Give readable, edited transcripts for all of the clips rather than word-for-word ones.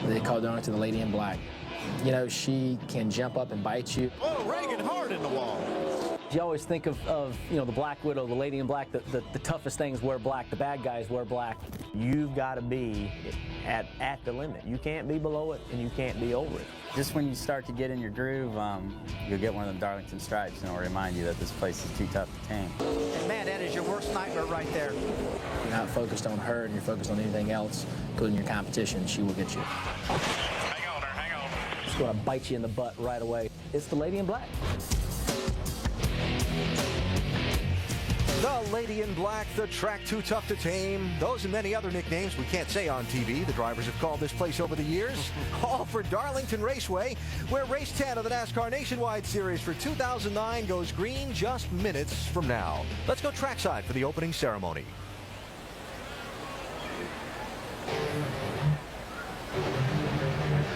They call Darlington the Lady in Black. You know, she can jump up and bite you. Oh, Reagan hard in the wall. You always think of you know, the Black Widow, the Lady in Black, the toughest things wear black, the bad guys wear black. You've got to be at the limit. You can't be below it, and you can't be over it. Just when you start to get in your groove, you'll get one of them Darlington stripes, and it'll remind you that this place is too tough to tame. And man, that is your worst nightmare right there. You're not focused on her, and you're focused on anything else, including your competition. She will get you. Hang on there, hang on. She's going to bite you in the butt right away. It's the Lady in Black. The Lady in Black, the track too tough to tame. Those and many other nicknames we can't say on TV. The drivers have called this place over the years. All for Darlington Raceway, where race 10 of the NASCAR Nationwide Series for 2009 goes green just minutes from now. Let's go trackside for the opening ceremony.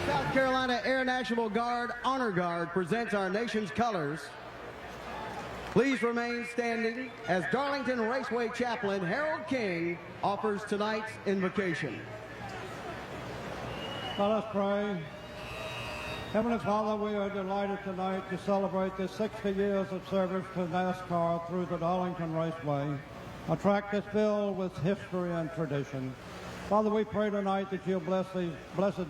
South Carolina Air National Guard Honor Guard presents our nation's colors. Please remain standing as Darlington Raceway Chaplain Harold King offers tonight's invocation. Let us pray. Heavenly Father, we are delighted tonight to celebrate the 60 years of service to NASCAR through the Darlington Raceway, a track that's filled with history and tradition. Father, we pray tonight that you'll bless these blessed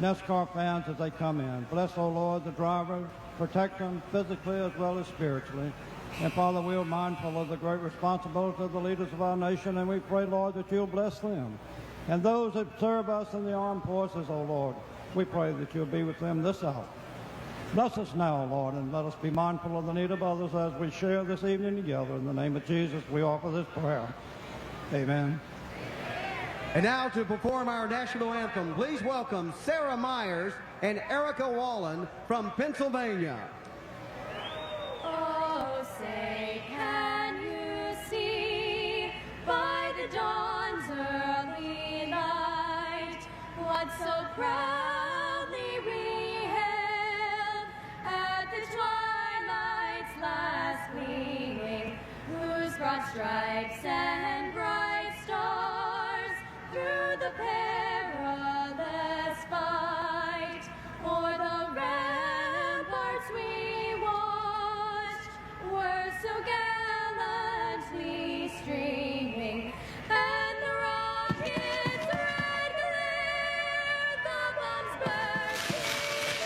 NASCAR fans as they come in. Bless, oh Lord, the drivers, protect them physically as well as spiritually. And Father, we are mindful of the great responsibility of the leaders of our nation, and we pray, Lord, that you'll bless them. And those that serve us in the armed forces, oh Lord, we pray that you'll be with them this hour. Bless us now, Lord, and let us be mindful of the need of others as we share this evening together. In the name of Jesus, we offer this prayer. Amen. And now to perform our national anthem, please welcome Sarah Myers and Erica Wallen from Pennsylvania. Oh, say, can you see by the dawn's early light what so proudly we hailed at the twilight's last gleaming, whose broad stripes and bright stars through the perilous fight o'er the ramparts we watched were so gallantly streaming, and the rocket's red glare, the bombs bursting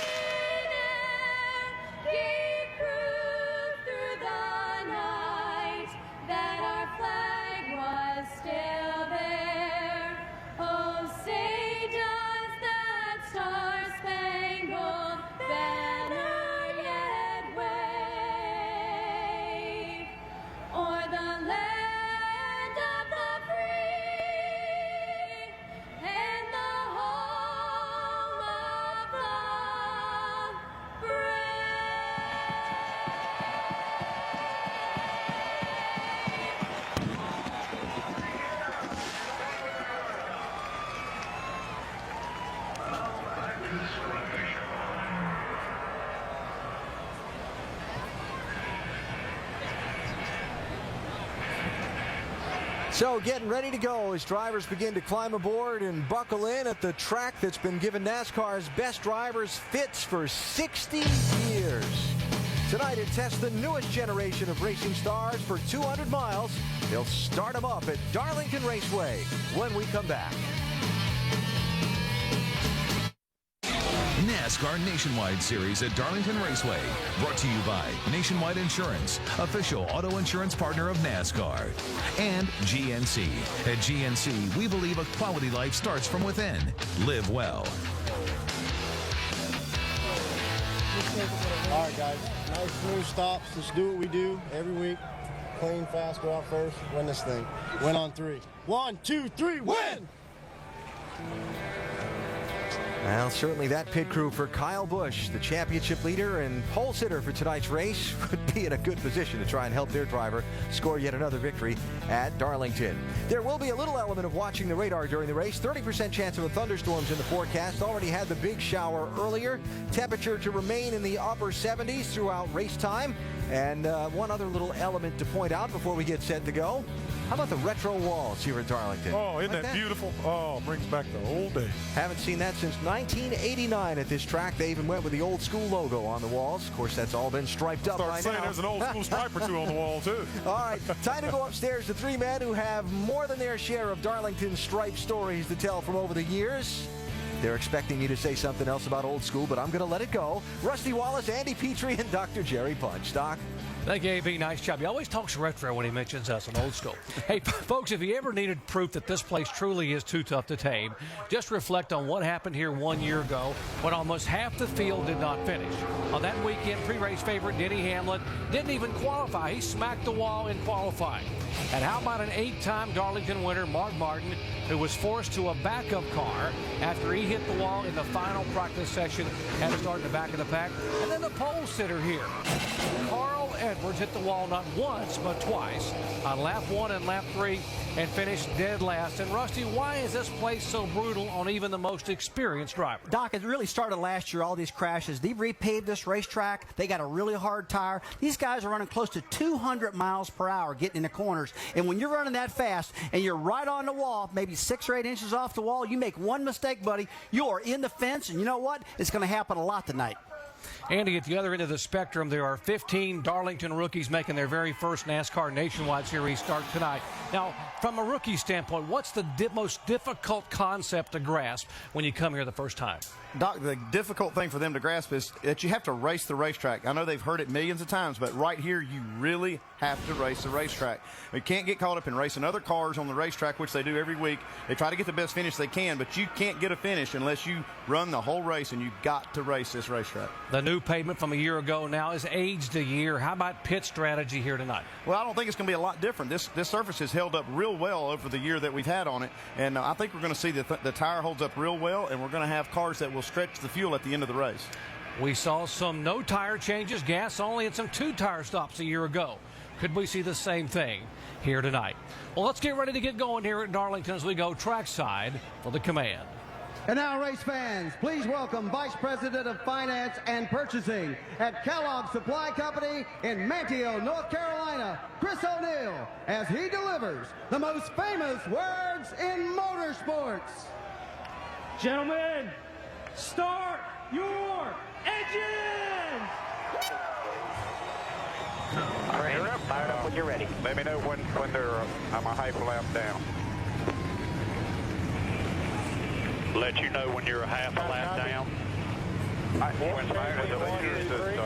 in air, gave proof through the night that our flag was still there. Oh, say does that star-spangled banner yet wave o'er the land of the free and the home of the So getting ready to go as drivers begin to climb aboard and buckle in at the track that's been giving NASCAR's best drivers fits for 60 years. Tonight it tests the newest generation of racing stars for 200 miles. They'll start them up at Darlington Raceway when we come back. NASCAR Nationwide Series at Darlington Raceway. Brought to you by Nationwide Insurance, official auto insurance partner of NASCAR. And GNC. At GNC, we believe a quality life starts from within. Live well. All right, guys. Nice smooth stops. Let's do what we do every week. Clean, fast, go out first, win this thing. Win on 3. 1, 2, 3, win! Well, certainly that pit crew for Kyle Busch, the championship leader and pole sitter for tonight's race, would be in a good position to try and help their driver score yet another victory at Darlington. There will be a little element of watching the radar during the race. 30% chance of a thunderstorms in the forecast. Already had the big shower earlier. Temperature to remain in the upper 70s throughout race time. And one other little element to point out before we get set to go. How about the retro walls here at Darlington? Oh, isn't that beautiful? Oh, brings back the old days. Haven't seen that since 1989 at this track. They even went with the old school logo on the walls. Of course, that's all been striped up by now. There's an old school stripe or two on the wall, too. All right, time to go upstairs to three men who have more than their share of Darlington stripe stories to tell from over the years. They're expecting me to say something else about old school, but I'm going to let it go. Rusty Wallace, Andy Petrie, and Dr. Jerry Punch. Doc? Thank you, AB. Nice job. He always talks retro when he mentions us in old school. Hey, folks, if you ever needed proof that this place truly is too tough to tame, just reflect on what happened here 1 year ago when almost half the field did not finish. On that weekend, pre-race favorite Denny Hamlin didn't even qualify. He smacked the wall in qualifying. And how about an 8-time Darlington winner, Mark Martin, who was forced to a backup car after he hit the wall in the final practice session, had to start in the back of the pack. And then the pole sitter here, Carl Edwards, hit the wall not once but twice on lap 1 and lap 3 and finished dead last. And Rusty, why is this place so brutal on even the most experienced driver? Doc, it really started last year, all these crashes. They repaved this racetrack. They got a really hard tire. These guys are running close to 200 miles per hour getting in the corners. And when you're running that fast and you're right on the wall, maybe 6 or 8 inches off the wall, you make one mistake, buddy, you are in the fence. And you know what? It's going to happen a lot tonight. Andy, at the other end of the spectrum, there are 15 Darlington rookies making their very first NASCAR Nationwide Series start tonight. Now, from a rookie standpoint, what's the most difficult concept to grasp when you come here the first time? Doc, the difficult thing for them to grasp is that you have to race the racetrack. I know they've heard it millions of times, but right here, you really have to race the racetrack. You can't get caught up in racing other cars on the racetrack, which they do every week. They try to get the best finish they can, but you can't get a finish unless you run the whole race, and you've got to race this racetrack. The new pavement from a year ago now is aged a year. How about pit strategy here tonight? Well, I don't think it's going to be a lot different. This surface has held up real well over the year that we've had on it, and I think we're going to see the tire holds up real well, and we're going to have cars that will stretch the fuel at the end of the race. We saw some no tire changes, gas only, and some 2-tire stops a year ago. Could we see the same thing here tonight? Well, let's get ready to get going here at Darlington as we go trackside for the command. And now, race fans, please welcome Vice President of Finance and Purchasing at Kellogg Supply Company in Manteo, North Carolina, Chris O'Neill, as he delivers the most famous words in motorsports. Gentlemen, start your engines! All right, you're up. Fire up when you're ready. Let me know when they're I'm a half lap down. Let you know when you're a half a lap down. When the leaders that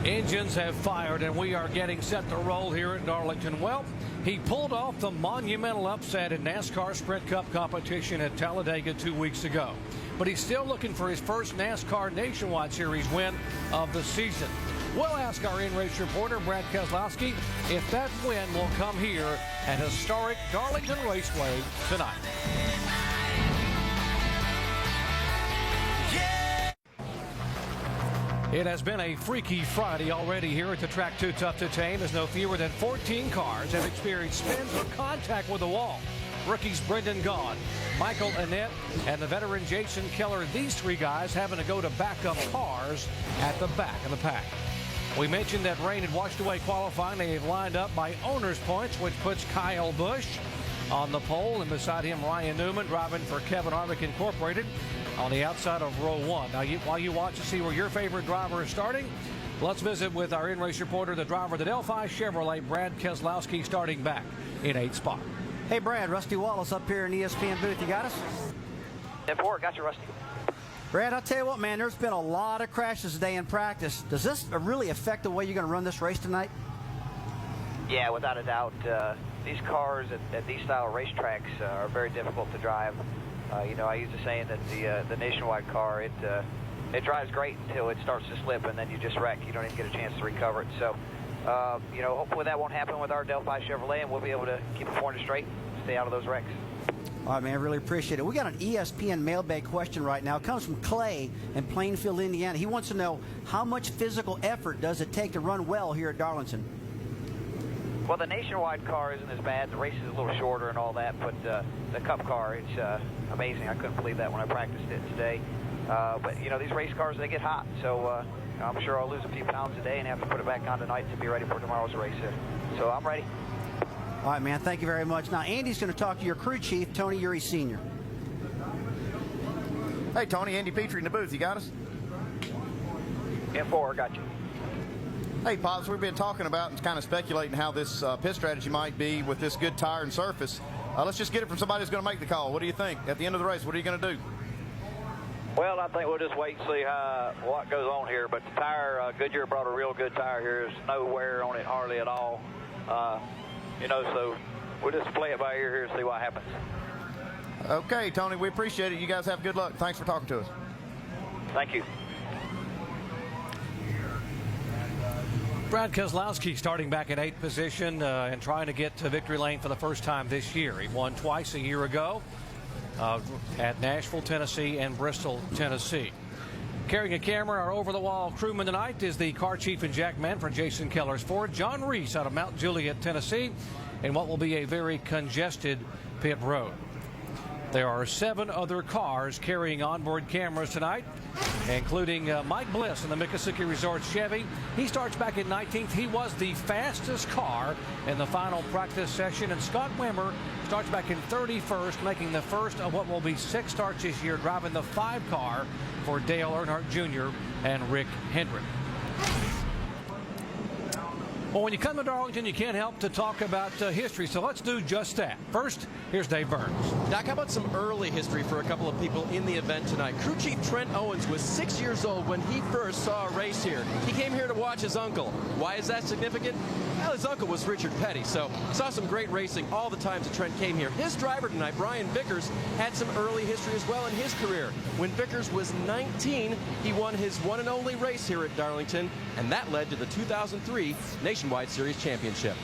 Engines have fired, and we are getting set to roll here at Darlington. Well, he pulled off the monumental upset in NASCAR Sprint Cup competition at Talladega 2 weeks ago. But he's still looking for his first NASCAR Nationwide Series win of the season. We'll ask our in-race reporter, Brad Keselowski, if that win will come here at historic Darlington Raceway tonight. It has been a freaky Friday already here at the track Too Tough to Tame, as no fewer than 14 cars have experienced spins or contact with the wall. Rookies Brendan Gaughan, Michael Annett, and the veteran Jason Keller, these 3 guys having to go to backup cars at the back of the pack. We mentioned that rain had washed away qualifying. They have lined up by owner's points, which puts Kyle Busch on the pole, and beside him Ryan Newman driving for Kevin Harvick Incorporated on the outside of row 1. Now, while you watch to see where your favorite driver is starting, let's visit with our in-race reporter, the driver of the Delphi Chevrolet, Brad Keselowski, starting back in 8th spot. Hey, Brad, Rusty Wallace up here in the ESPN booth. You got us? 10-4, got you, Rusty. Brad, I'll tell you what, man, there's been a lot of crashes today in practice. Does this really affect the way you're going to run this race tonight? Yeah, without a doubt. These cars at these style racetracks are very difficult to drive. You know, I use the saying that the Nationwide car, it drives great until it starts to slip, and then you just wreck. You don't even get a chance to recover it. So, you know, hopefully that won't happen with our Delphi Chevrolet, and we'll be able to keep it 400 straight, stay out of those wrecks. All right, man, I really appreciate it. We got an ESPN mailbag question right now. It comes from Clay in Plainfield, Indiana. He wants to know, how much physical effort does it take to run well here at Darlington? Well, the Nationwide car isn't as bad. The race is a little shorter and all that, but the Cup car, amazing. I couldn't believe that when I practiced it today. But, you know, these race cars, they get hot. So I'm sure I'll lose a few pounds today and have to put it back on tonight to be ready for tomorrow's race. So I'm ready. All right, man, thank you very much. Now, Andy's going to talk to your crew chief, Tony Uri Sr. Hey, Tony, Andy Petrie in the booth. You got us? M4, got you. Hey, Pops, we've been talking about and kind of speculating how this pit strategy might be with this good tire and surface. Let's just get it from somebody who's going to make the call. What do you think? At the end of the race, what are you going to do? Well, I think we'll just wait and see what goes on here. But the tire, Goodyear brought a real good tire here. There's no wear on it hardly at all. You know, so we'll just play it by ear here and see what happens. Okay, Tony, we appreciate it. You guys have good luck. Thanks for talking to us. Thank you. Brad Keselowski starting back in 8th position and trying to get to victory lane for the first time this year. He won twice a year ago at Nashville, Tennessee, and Bristol, Tennessee. Carrying a camera, our over-the-wall crewman tonight is the car chief and jack man for Jason Keller's Ford, John Reese out of Mount Juliet, Tennessee, in what will be a very congested pit road. There are 7 other cars carrying onboard cameras tonight, including Mike Bliss in the Miccosukee Resort Chevy. He starts back in 19th. He was the fastest car in the final practice session. And Scott Wimmer starts back in 31st, making the first of what will be 6 starts this year, driving the 5 car for Dale Earnhardt Jr. and Rick Hendrick. Well, when you come to Darlington, you can't help to talk about history, so let's do just that. First, here's Dave Burns. Doc, how about some early history for a couple of people in the event tonight? Crew Chief Trent Owens was 6 years old when he first saw a race here. He came here to watch his uncle. Why is that significant? Well, his uncle was Richard Petty, so saw some great racing all the times that Trent came here. His driver tonight, Brian Vickers, had some early history as well in his career. When Vickers was 19, he won his one and only race here at Darlington, and that led to the 2003 Nationwide Series Championship.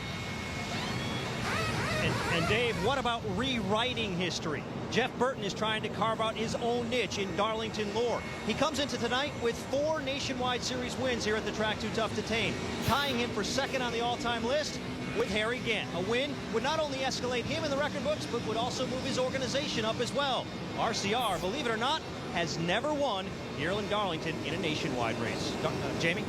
And Dave, what about rewriting history? Jeff Burton is trying to carve out his own niche in Darlington lore. He comes into tonight with 4 Nationwide Series wins here at the track Too Tough to Tame, tying him for second on the all-time list with Harry Gant. A win would not only escalate him in the record books, but would also move his organization up as well. RCR, believe it or not, has never won here in Darlington in a nationwide race. Jamie?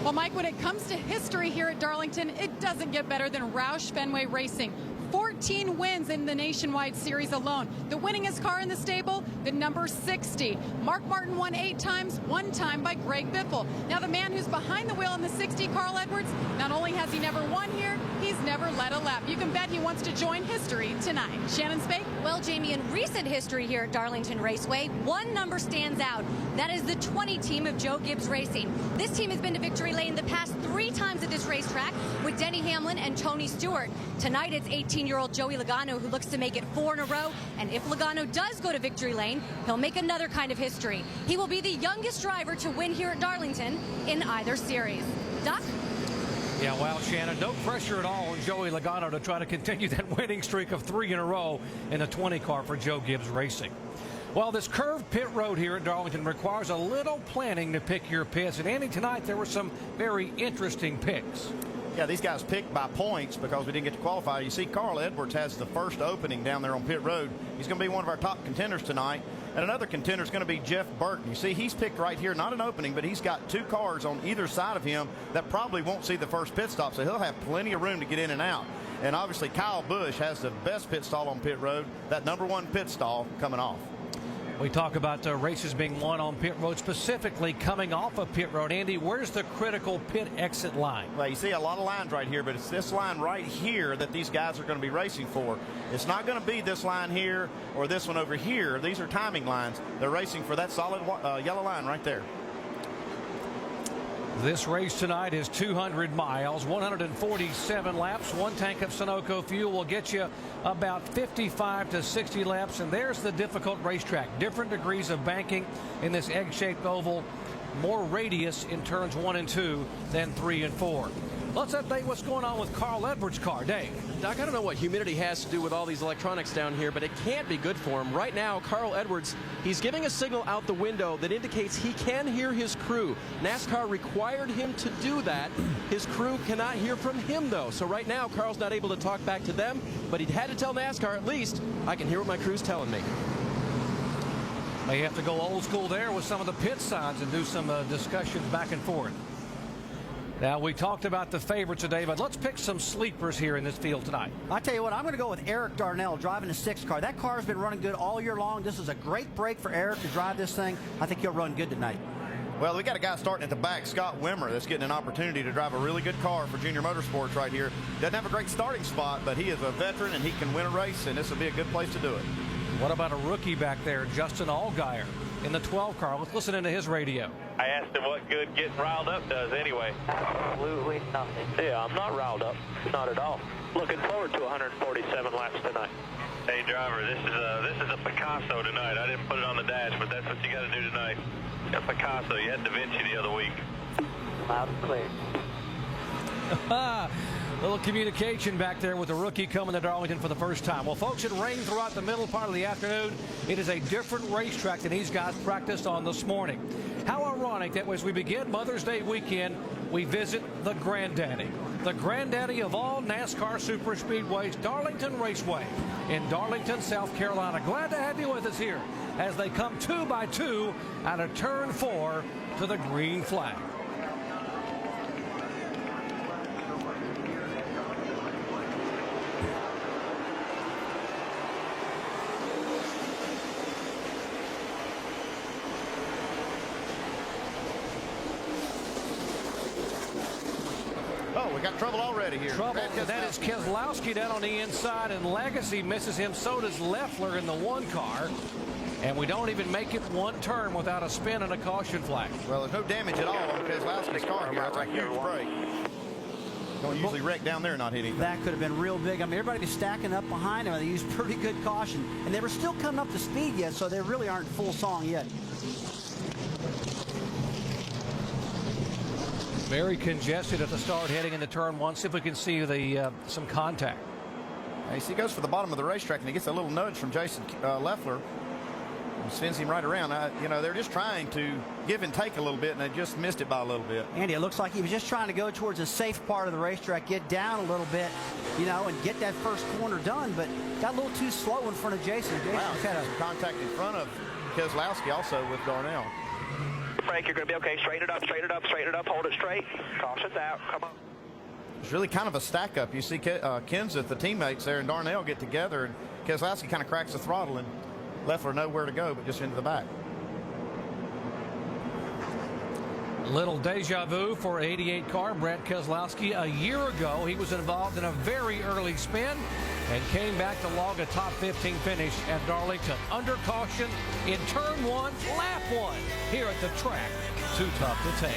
Well, Mike, when it comes to history here at Darlington, it doesn't get better than Roush Fenway Racing. 14 wins in the Nationwide Series alone. The winningest car in the stable, the number 60. Mark Martin won 8 times, 1 time by Greg Biffle. Now, the man who's behind the wheel in the 60, Carl Edwards, not only has he never won here, he's never led a lap. You can bet he wants to join history tonight. Shannon Spake? Well, Jamie, in recent history here at Darlington Raceway, one number stands out. That is the 20 team of Joe Gibbs Racing. This team has been to victory lane the past 3 times at this racetrack with Denny Hamlin and Tony Stewart. Tonight, it's 18-year-old Joey Logano who looks to make it 4 in a row. And if Logano does go to victory lane, he'll make another kind of history. He will be the youngest driver to win here at Darlington in either series. Doc? Yeah, well, Shannon, no pressure at all on Joey Logano to try to continue that winning streak of 3 in a row in the 20 car for Joe Gibbs Racing. Well, this curved pit road here at Darlington requires a little planning to pick your pits. And Andy, tonight there were some very interesting picks. Yeah, these guys picked by points because we didn't get to qualify. You see, Carl Edwards has the first opening down there on pit road. He's going to be one of our top contenders tonight. And another contender is going to be Jeff Burton. You see, he's picked right here, not an opening, but he's got 2 cars on either side of him that probably won't see the first pit stop, so he'll have plenty of room to get in and out. And obviously, Kyle Busch has the best pit stall on pit road, that number 1 pit stall coming off. We talk about races being won on pit road, specifically coming off of pit road. Andy, where's the critical pit exit line? Well, you see a lot of lines right here, but it's this line right here that these guys are going to be racing for. It's not going to be this line here or this one over here. These are timing lines. They're racing for that solid yellow line right there. This race tonight is 200 miles, 147 laps. 1 tank of Sunoco fuel will get you about 55 to 60 laps. And there's the difficult racetrack. Different degrees of banking in this egg-shaped oval. More radius in turns 1 and 2 than 3 and 4. Let's update what's going on with Carl Edwards' car. Dave. Doc, I don't know what humidity has to do with all these electronics down here, but it can't be good for him. Right now, Carl Edwards, he's giving a signal out the window that indicates he can hear his crew. NASCAR required him to do that. His crew cannot hear from him, though. So right now, Carl's not able to talk back to them, but he had to tell NASCAR at least, I can hear what my crew's telling me. May have to go old school there with some of the pit signs and do some discussions back and forth. Now, we talked about the favorites today, but let's pick some sleepers here in this field tonight. I tell you what, I'm going to go with Eric Darnell driving the 6 car. That car has been running good all year long. This is a great break for Eric to drive this thing. I think he'll run good tonight. Well, we got a guy starting at the back, Scott Wimmer, that's getting an opportunity to drive a really good car for Junior Motorsports right here. Doesn't have a great starting spot, but he is a veteran and he can win a race, and this will be a good place to do it. What about a rookie back there, Justin Allgaier, in the 12 car? Let's listen into his radio. I asked him what good getting riled up does anyway. Absolutely nothing. Yeah, I'm not riled up. Not at all. Looking forward to 147 laps tonight. Hey, driver, this is a Picasso tonight. I didn't put it on the dash, but that's what you got to do tonight. A Picasso. You had Da Vinci the other week. Loud and clear. Little communication back there with the rookie coming to Darlington for the first time. Well, folks, it rained throughout the middle part of the afternoon. It is a different racetrack than these guys practiced on this morning. How ironic that as we begin Mother's Day weekend, we visit the granddaddy of all NASCAR super speedways, Darlington Raceway in Darlington, South Carolina. Glad to have you with us here as they come 2 by 2 out of turn 4 to the green flag. We got trouble already here. Trouble. That is Keselowski down on the inside, and Legacy misses him. So does Leffler in the 1 car. And we don't even make it 1 turn without a spin and a caution flag. Well, there's no damage at all on Keselowski's car here. That's a huge break. Don't usually wreck down there and not hit anything. That could have been real big. I mean, everybody was stacking up behind him. They used pretty good caution. And they were still coming up to speed yet, so they really aren't full song yet. Very congested at the start heading into turn 1. See if we can see the some contact. He goes for the bottom of the racetrack and he gets a little nudge from Jason Leffler. And spins him right around. You know, they're just trying to give and take a little bit, and they just missed it by a little bit. Andy, it looks like he was just trying to go towards a safe part of the racetrack, get down a little bit, you know, and get that first corner done, but got a little too slow in front of Jason. Wow, had a contact in front of Keselowski also with Darnell. Frank, you're going to be okay. Straighten it up, straighten it up, straighten it up. Hold it straight. Caution's out. Come on. It's really kind of a stack up. You see Kenseth, the teammates there, and Darnell get together, and Keselowski kind of cracks the throttle, and Leffler nowhere to go but just into the back. Little deja vu for 88 car Brad Keselowski. A year ago, he was involved in a very early spin and came back to log a top 15 finish at Darlington. Under caution in turn 1, lap 1 here at the track. Too tough to take.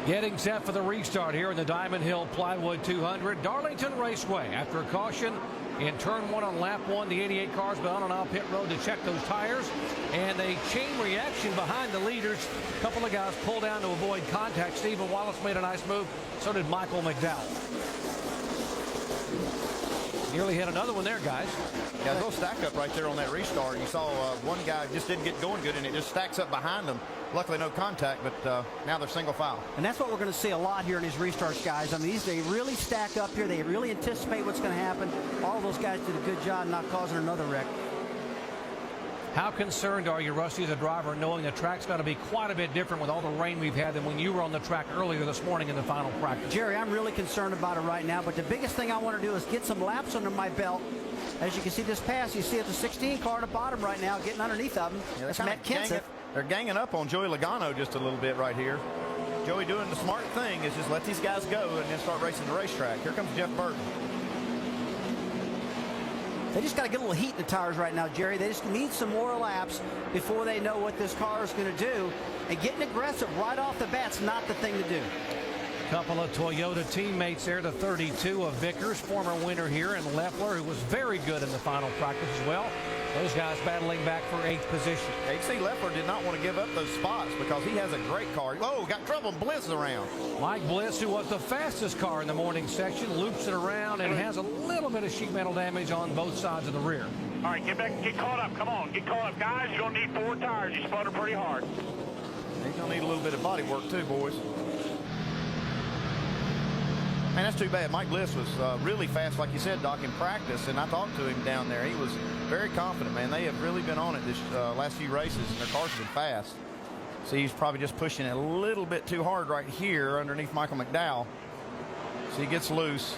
Getting set for the restart here in the Diamond Hill Plywood 200. Darlington Raceway after a caution in turn 1 on lap 1. The 88 cars been on pit road to check those tires. And a chain reaction behind the leaders. A couple of guys pulled down to avoid contact. Stephen Wallace made a nice move. So did Michael McDowell. Nearly had another one there, guys. Yeah, they'll stack up right there on that restart. You saw one guy just didn't get going good, and it just stacks up behind them. Luckily, no contact, but now they're single file. And that's what we're going to see a lot here in these restarts, guys. I mean, they really stack up here. They really anticipate what's going to happen. All those guys did a good job not causing another wreck. How concerned are you, Rusty, as a driver, knowing the track's going to be quite a bit different with all the rain we've had than when you were on the track earlier this morning in the final practice? Jerry, I'm really concerned about it right now, but the biggest thing I want to do is get some laps under my belt. As you can see this pass, you see at the 16 car at the bottom right now, getting underneath of them. Yeah, that's Matt Kenseth. They're ganging up on Joey Logano just a little bit right here. Joey doing the smart thing is just let these guys go and then start racing the racetrack. Here comes Jeff Burton. They just got to get a little heat in the tires right now, Jerry. They just need some more laps before they know what this car is going to do. And getting aggressive right off the bat's not the thing to do. Couple of Toyota teammates there, the 32 of Vickers, former winner here, and Leffler, who was very good in the final practice as well. Those guys battling back for 8th position. You see Leffler did not want to give up those spots because he has a great car. Oh, got trouble. Bliss around. Mike Bliss, who was the fastest car in the morning section, loops it around and has a little bit of sheet metal damage on both sides of the rear. All right, get back, get caught up. Come on, get caught up. Guys, you're going to need 4 tires. You sputter pretty hard. He's going to need a little bit of body work too, boys. Man, that's too bad. Mike Bliss was really fast, like you said, Doc, in practice, and I talked to him down there. He was very confident, man. They have really been on it this last few races, and their cars have been fast. So he's probably just pushing it a little bit too hard right here underneath Michael McDowell. So he gets loose.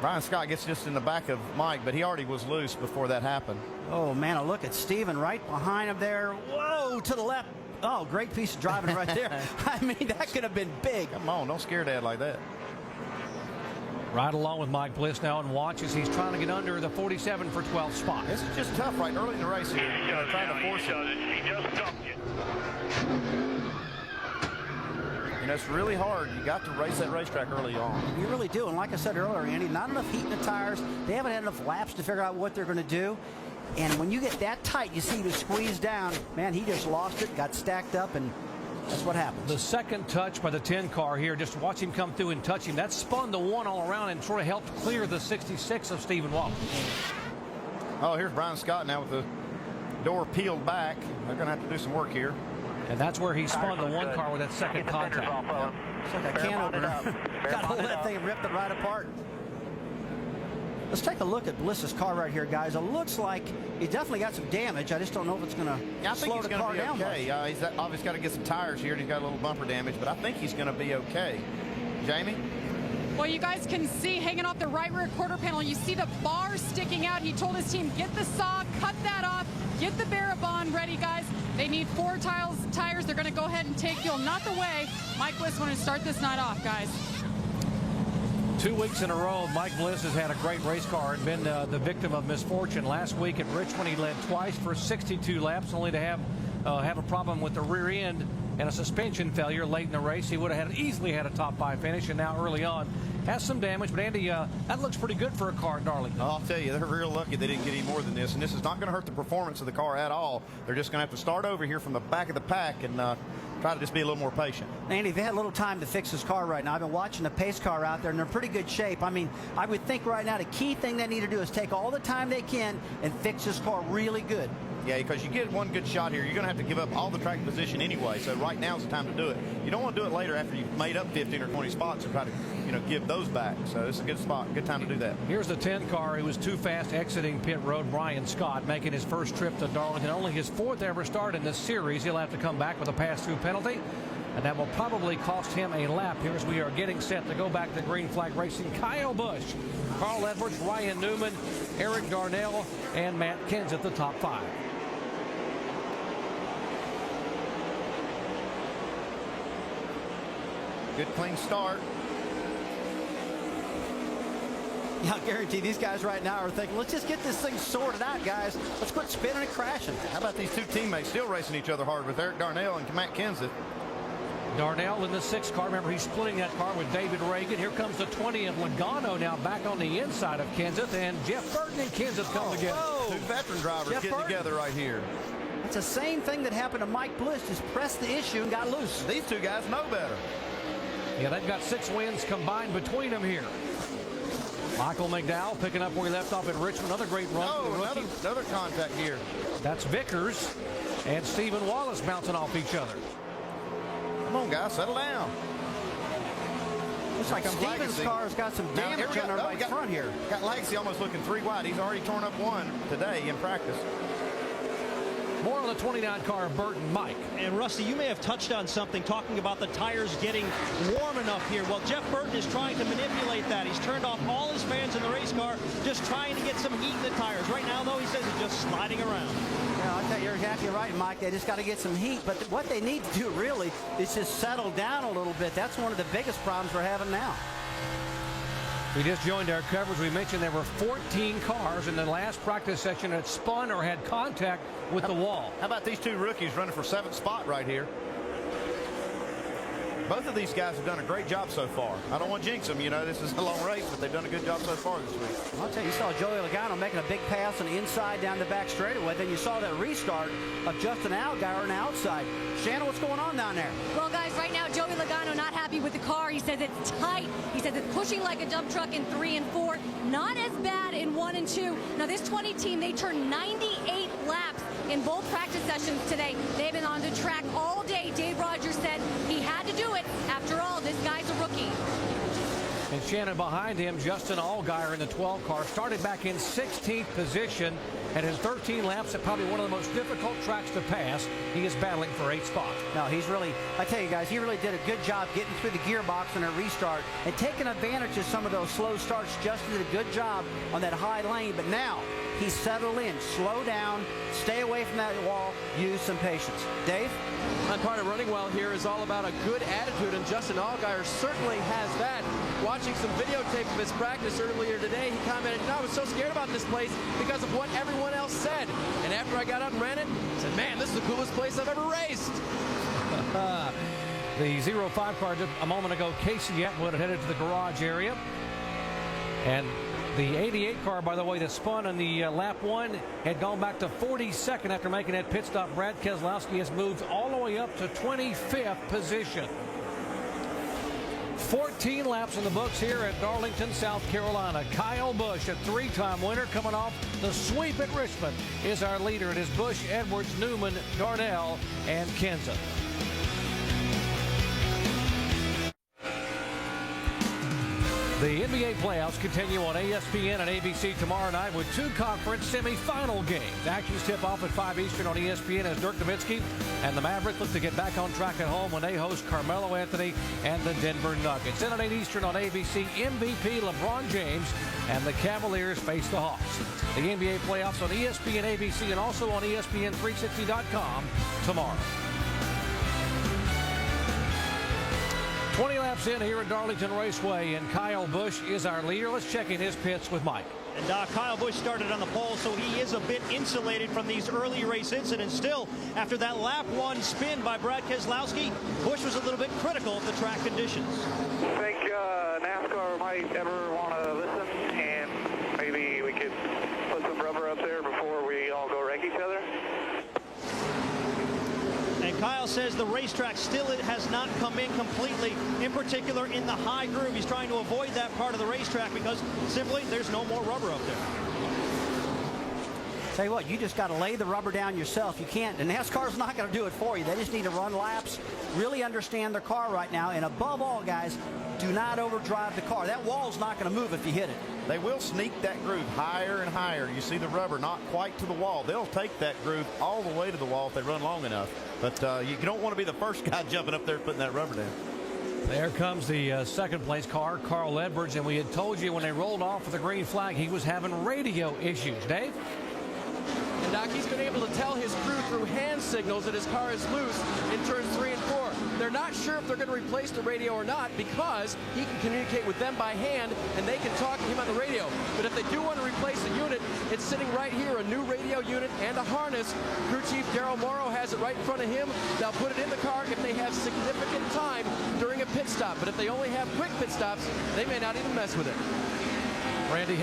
Brian Scott gets just in the back of Mike, but he already was loose before that happened. Oh, man, a look at Steven right behind him there. Whoa, to the left. Oh, great piece of driving right there. I mean, that could have been big. Come on, don't scare Dad like that. Right along with Mike Bliss now, and watch as he's trying to get under the 47 for 12 spot. This is just tough right early in the race here. Trying to force it. He just dumped it. You know, it's really hard. You got to race that racetrack early on. You really do. And like I said earlier, Andy, not enough heat in the tires. They haven't had enough laps to figure out what they're going to do. And when you get that tight, you see he was squeezed down. Man, he just lost it, got stacked up, and that's what happens. The second touch by the 10 car here, just watch him come through and touch him. That spun the 1 all around and sort of helped clear the 66 of Stephen Wallace. Oh, here's Brian Scott now with the door peeled back. They're going to have to do some work here. And that's where he spun the 1 car with that second contact. It's like a can opener. Got a hold of that thing and ripped it right apart. Let's take a look at Bliss's car right here, guys. It looks like he definitely got some damage. I just don't know if it's going to slow the car down. Okay. He's obviously got to get some tires here, and he's got a little bumper damage, but I think he's going to be okay. Jamie? Well, you guys can see hanging off the right rear quarter panel, you see the bar sticking out. He told his team, get the saw, cut that off, get the Barabon ready, guys. They need 4 tires. They're going to go ahead and take fuel. Not the way Mike Bliss wanted to start this night off, guys. 2 weeks in a row, Mike Bliss has had a great race car and been the victim of misfortune. Last week at Richmond, he led twice for 62 laps, only to have a problem with the rear end and a suspension failure late in the race. He would have easily had a top 5 finish, and now early on has some damage. But Andy, that looks pretty good for a car in Darlington. I'll tell you, they're real lucky they didn't get any more than this, and this is not going to hurt the performance of the car at all. They're just going to have to start over here from the back of the pack and try to just be a little more patient. Andy, they had a little time to fix his car right now. I've been watching the pace car out there, and they're in pretty good shape. I mean, I would think right now the key thing they need to do is take all the time they can and fix this car really good. Yeah, because you get one good shot here, you're going to have to give up all the track position anyway. So right now is the time to do it. You don't want to do it later after you've made up 15 or 20 spots and try to, give those back. So it's a good spot, good time to do that. Here's the 10 car who was too fast exiting pit road, Brian Scott, making his first trip to Darlington. Only his 4th ever start in this series. He'll have to come back with a pass-through penalty, and that will probably cost him a lap here as we are getting set to go back to Green Flag Racing. Kyle Busch, Carl Edwards, Ryan Newman, Eric Darnell, and Matt Kenseth, the top 5. Good clean start. Yeah, I guarantee these guys right now are thinking, let's just get this thing sorted out, guys. Let's quit spinning and crashing. How about these 2 teammates still racing each other hard with Eric Darnell and Matt Kenseth? Darnell in the 6th car. Remember, he's splitting that car with David Reagan. Here comes the 20 of Logano now back on the inside of Kenseth, and Jeff Burton and Kenseth come together. Whoa. 2 veteran drivers getting together right here. It's the same thing that happened to Mike Bliss. Just pressed the issue and got loose. These 2 guys know better. Yeah, they've got 6 wins combined between them here. Michael McDowell picking up where he left off at Richmond. Another great run for the rookie. Another contact here. That's Vickers and Stephen Wallace bouncing off each other. Come on, guys, settle down. Looks like Stephen's car's got some damage on the right front here. Got Legacy almost looking 3 wide. He's already torn up 1 today in practice. More on the 29 car of Burton, Mike. And Rusty, you may have touched on something talking about the tires getting warm enough here. Well, Jeff Burton is trying to manipulate that. He's turned off all his fans in the race car, just trying to get some heat in the tires. Right now, though, he says it's just sliding around. Yeah, I tell you, you're exactly right, Mike. They just got to get some heat. But what they need to do, really, is just settle down a little bit. That's one of the biggest problems we're having now. We just joined our coverage. We mentioned there were 14 cars in the last practice session that spun or had contact with the wall. How about these 2 rookies running for 7th spot right here? Both of these guys have done a great job so far. I don't want to jinx them. This is a long race, but they've done a good job so far this week. I'll tell you, you saw Joey Logano making a big pass on the inside down the back straightaway. Then you saw that restart of Justin Allgaier on the outside. Shannon, what's going on down there? Well, guys, right now, Joey Logano not happy with the car. He says it's tight. He says it's pushing like a dump truck in 3 and 4. Not as bad in 1 and 2. Now, this 20 team, they turned 98 laps in both practice sessions today. They've been on the track all day. Dave Rogers said he had to do it. After all, this guy's a rookie. And Shannon behind him. Justin Allgaier in the 12 car started back in 16th position, and in 13 laps at probably one of the most difficult tracks to pass, he is battling for 8th spot. No, he's really, I tell you guys, he really did a good job getting through the gearbox on a restart and taking advantage of some of those slow starts. Justin did a good job on that high lane, but now he's settled in. Slow down, stay away from that wall, use some patience. Dave? And part of running well here is all about a good attitude, and Justin Allgaier certainly has that. Watching some videotape of his practice earlier today, he commented, I was so scared about this place because of what everyone else said. And after I got out and ran it, I said, man, this is the coolest place I've ever raced. The 05 car just a moment ago, Casey Atwood headed to the garage area. And the 88 car, by the way, that spun on the lap 1 had gone back to 42nd after making that pit stop. Brad Keselowski has moved all the way up to 25th position. 14 laps in the books here at Darlington, South Carolina. Kyle Busch, a 3-time winner, coming off the sweep at Richmond, is our leader. It is Busch, Edwards, Newman, Darnell, and Kenseth. The NBA playoffs continue on ESPN and ABC tomorrow night with 2 conference semifinal games. Actions tip off at 5 Eastern on ESPN as Dirk Nowitzki and the Mavericks look to get back on track at home when they host Carmelo Anthony and the Denver Nuggets. Then at 8 Eastern on ABC, MVP LeBron James and the Cavaliers face the Hawks. The NBA playoffs on ESPN, ABC, and also on ESPN360.com tomorrow. 20 laps in here at Darlington Raceway, and Kyle Busch is our leader. Let's check in his pits with Mike. And Kyle Busch started on the pole, so he is a bit insulated from these early race incidents. Still, after that lap 1 spin by Brad Keselowski, Busch was a little bit critical of the track conditions. I think NASCAR might ever want to listen, and maybe we could put some rubber up there before we all go wreck each other. And Kyle says the racetrack still has not come in completely, in particular in the high groove. He's trying to avoid that part of the racetrack because simply there's no more rubber up there. Tell you what, you just got to lay the rubber down yourself. You can't, and NASCAR's not going to do it for you. They just need to run laps, really understand their car right now, and above all, guys, do not overdrive the car. That wall's not going to move if you hit it. They will sneak that groove higher and higher. You see the rubber not quite to the wall. They'll take that groove all the way to the wall if they run long enough. But you don't want to be the first guy jumping up there putting that rubber down. There comes the second place car, Carl Edwards, and we had told you when they rolled off with the green flag he was having radio issues. Dave? And Doc, he's been able to tell his crew through hand signals that his car is loose in turns 3 and 4. They're not sure if they're going to replace the radio or not because he can communicate with them by hand and they can talk to him on the radio. But if they do want to replace the unit, it's sitting right here, a new radio unit and a harness. Crew Chief Daryl Morrow has it right in front of him. They'll put it in the car if they have significant time during a pit stop. But if they only have quick pit stops, they may not even mess with it. Randy,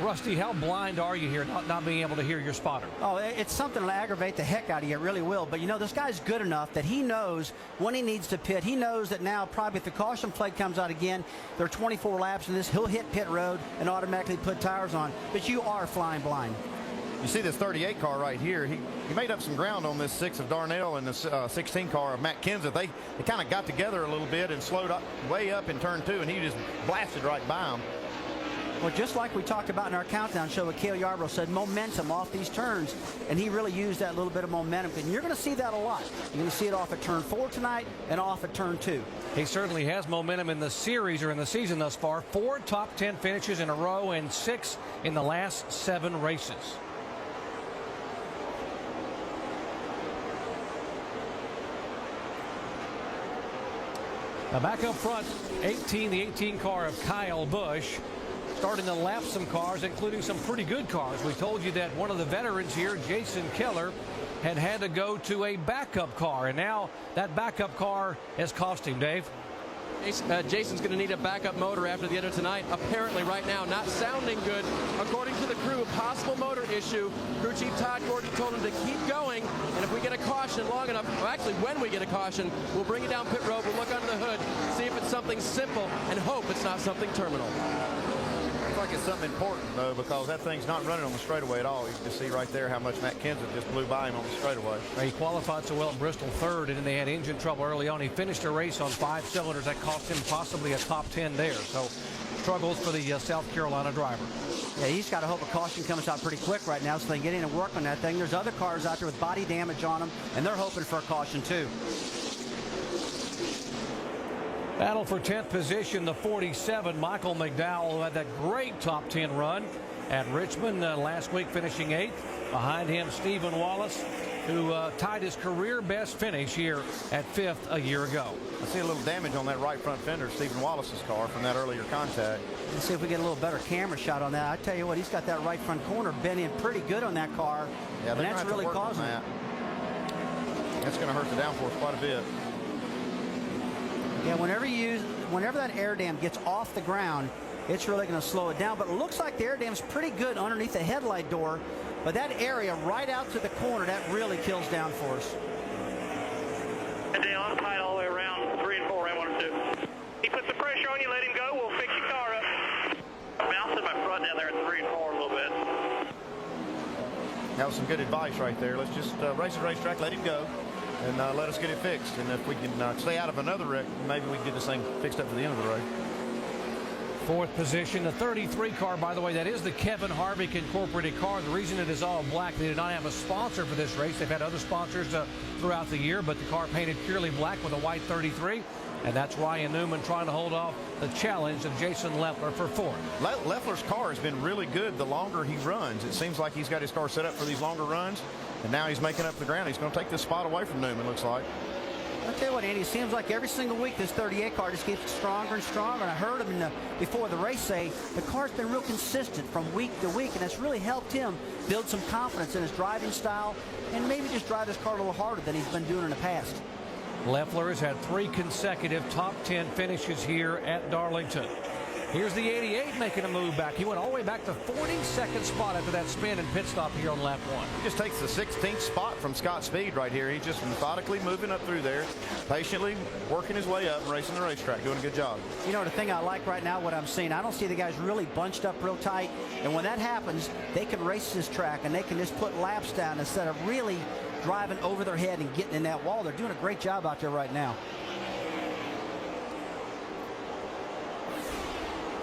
Rusty, how blind are you here, not being able to hear your spotter? Oh, it's something to aggravate the heck out of you. It really will. But, you know, this guy's good enough that he knows when he needs to pit. He knows that now probably if the caution flag comes out again, there are 24 laps in this, he'll hit pit road and automatically put tires on. But you are flying blind. You see this 38 car right here. He made up some ground on this 6 of Darnell and this 16 car of Matt Kenseth. They kind of got together a little bit and slowed up way up in turn 2, and he just blasted right by him. Well, just like we talked about in our countdown show, Cale Yarborough said momentum off these turns, and he really used that little bit of momentum. And you're going to see that a lot. You're going to see it off at turn 4 tonight and off at turn 2. He certainly has momentum in the series or in the season thus far. 4 top 10 finishes in a row and 6 in the last 7 races. Now back up front, the 18 car of Kyle Busch, starting to lap some cars, including some pretty good cars. We told you that one of the veterans here, Jason Keller, had to go to a backup car, and now that backup car has cost him, Dave. Jason's going to need a backup motor after the end of tonight. Apparently right now not sounding good. According to the crew, a possible motor issue. Crew Chief Todd Gordon told him to keep going, and if we get a caution long enough, well, actually when we get a caution, we'll bring it down pit road, we'll look under the hood, see if it's something simple, and hope it's not something terminal. Looks like it's something important, though, because that thing's not running on the straightaway at all. You can just see right there how much Matt Kenseth just blew by him on the straightaway. He qualified so well at Bristol 3rd, and then they had engine trouble early on. He finished a race on 5 cylinders. That cost him possibly a top 10 there. So struggles for the South Carolina driver. Yeah, he's got to hope a caution comes out pretty quick right now so they can get in and work on that thing. There's other cars out there with body damage on them, and they're hoping for a caution too. Battle for 10th position, the 47, Michael McDowell, who had that great top 10 run at Richmond last week, finishing 8th. Behind him, Stephen Wallace, who tied his career best finish here at 5th a year ago. I see a little damage on that right front fender, Stephen Wallace's car, from that earlier contact. Let's see if we get a little better camera shot on that. I tell you what, he's got that right front corner bent in pretty good on that car. Yeah, and that's really causing it. That's going to hurt the downforce quite a bit. Yeah, whenever that air dam gets off the ground, it's really going to slow it down. But it looks like the air dam's pretty good underneath the headlight door. But that area right out to the corner, that really kills downforce. And down, tight all the way around, 3 and 4, right 1 and 2. He puts the pressure on you, let him go, we'll fix your car up. I'm bouncing my front down there at 3 and 4 a little bit. That was some good advice right there. Let's just race the racetrack, let him go, and let us get it fixed. And if we can stay out of another wreck, maybe we can get this thing fixed up to the end of the race. 4th position, the 33 car, by the way, that is the Kevin Harvick incorporated car. The reason it is all black, they did not have a sponsor for this race. They've had other sponsors throughout the year, but the car painted purely black with a white 33. And that's Ryan Newman trying to hold off the challenge of Jason Leffler for 4th. Leffler's car has been really good the longer he runs. It seems like he's got his car set up for these longer runs, and now he's making up the ground. He's going to take this spot away from Newman, looks like. I'll tell you what, Andy, it seems like every single week this 38 car just gets stronger and stronger. And I heard him before the race say the car's been real consistent from week to week, and that's really helped him build some confidence in his driving style and maybe just drive his car a little harder than he's been doing in the past. Leffler has had 3 consecutive top 10 finishes here at Darlington. Here's the 88 making a move back. He went all the way back to 42nd spot after that spin and pit stop here on lap 1. He just takes the 16th spot from Scott Speed right here. He's just methodically moving up through there, patiently working his way up and racing the racetrack, doing a good job. You know, the thing I like right now, what I'm seeing, I don't see the guys really bunched up real tight. And when that happens, they can race this track and they can just put laps down instead of really driving over their head and getting in that wall. They're doing a great job out there right now.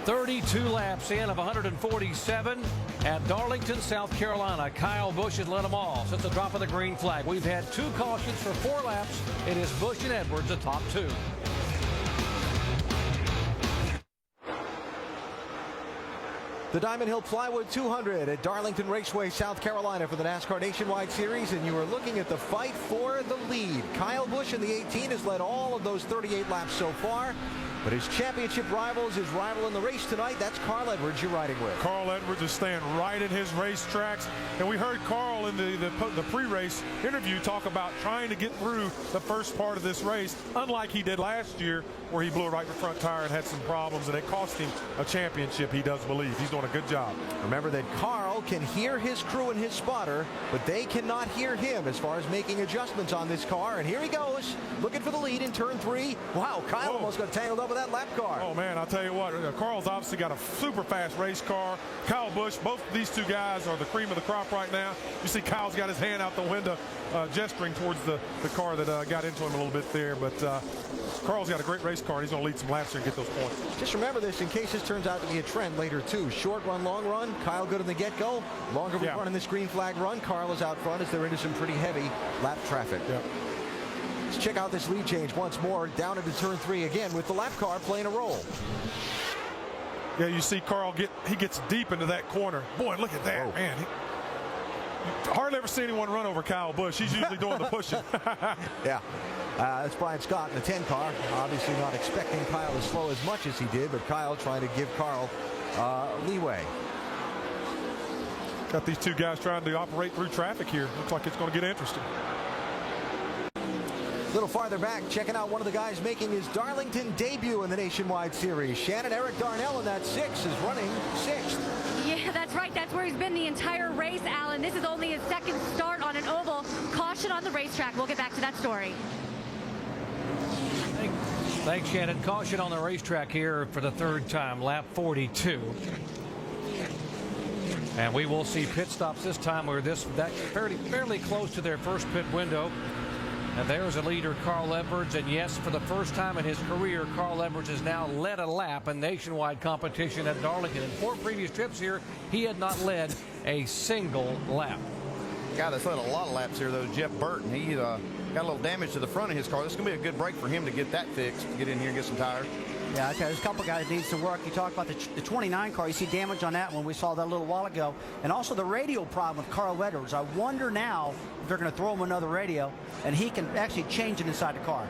32 laps in of 147 at Darlington, South Carolina. Kyle Busch has led them all since the drop of the green flag. We've had 2 cautions for 4 laps. It is Busch and Edwards, the top 2. The Diamond Hill Plywood 200 at Darlington Raceway, South Carolina for the NASCAR Nationwide Series, and you are looking at the fight for the lead. Kyle Busch in the 18 has led all of those 38 laps so far. But his championship rival is his rival in the race tonight. That's Carl Edwards you're riding with. Carl Edwards is staying right in his racetracks. And we heard Carl in the pre-race interview talk about trying to get through the first part of this race, unlike he did last year where he blew a right front tire and had some problems, and it cost him a championship, he does believe. He's doing a good job. Remember that Carl can hear his crew and his spotter, but they cannot hear him as far as making adjustments on this car. And here he goes, looking for the lead in turn 3. Wow, Kyle almost got tangled up with that lap car. Oh, man, I'll tell you what, Carl's obviously got a super fast race car. Kyle Busch, both of these 2 guys are the cream of the crop right now. You see Kyle's got his hand out the window gesturing towards the car that got into him a little bit there. But Carl's got a great race car, and he's going to lead some laps here and get those points. Just remember this in case this turns out to be a trend later, too. Short run, long run. Kyle good in the get-go. Longer we run in this green flag run. Carl is out front as they're into some pretty heavy lap traffic. Yeah. Let's check out this lead change once more. Down into turn 3 again with the lap car playing a role. Yeah, you see Carl gets deep into that corner. Boy, look at that, man. Hardly ever see anyone run over Kyle Busch. He's usually doing the pushing. Yeah. That's Brian Scott in the 10 car. Obviously not expecting Kyle to slow as much as he did, but Kyle trying to give Carl leeway. Got these 2 guys trying to operate through traffic here. Looks like it's going to get interesting. A little farther back, checking out one of the guys making his Darlington debut in the Nationwide Series. Shannon Eric Darnell in that 6 is running 6th. Yeah, that's right. That's where he's been the entire race, Alan. This is only his 2nd start on an oval. Caution on the racetrack. We'll get back to that story. Thanks, Shannon. Caution on the racetrack here for the 3rd time, lap 42. And we will see pit stops this time where that fairly close to their first pit window. And there's a leader, Carl Edwards, and yes, for the first time in his career, Carl Edwards has now led a lap in nationwide competition at Darlington. In 4 previous trips here, he had not led a single lap. Guy that's led a lot of laps here, though, Jeff Burton. He got a little damage to the front of his car. This is going to be a good break for him to get that fixed, to get in here and get some tires. Yeah, okay, there's a couple guys that needs some work. You talk about the 29 car. You see damage on that one. We saw that a little while ago. And also the radio problem with Carl Edwards. I wonder now if they're going to throw him another radio, and he can actually change it inside the car.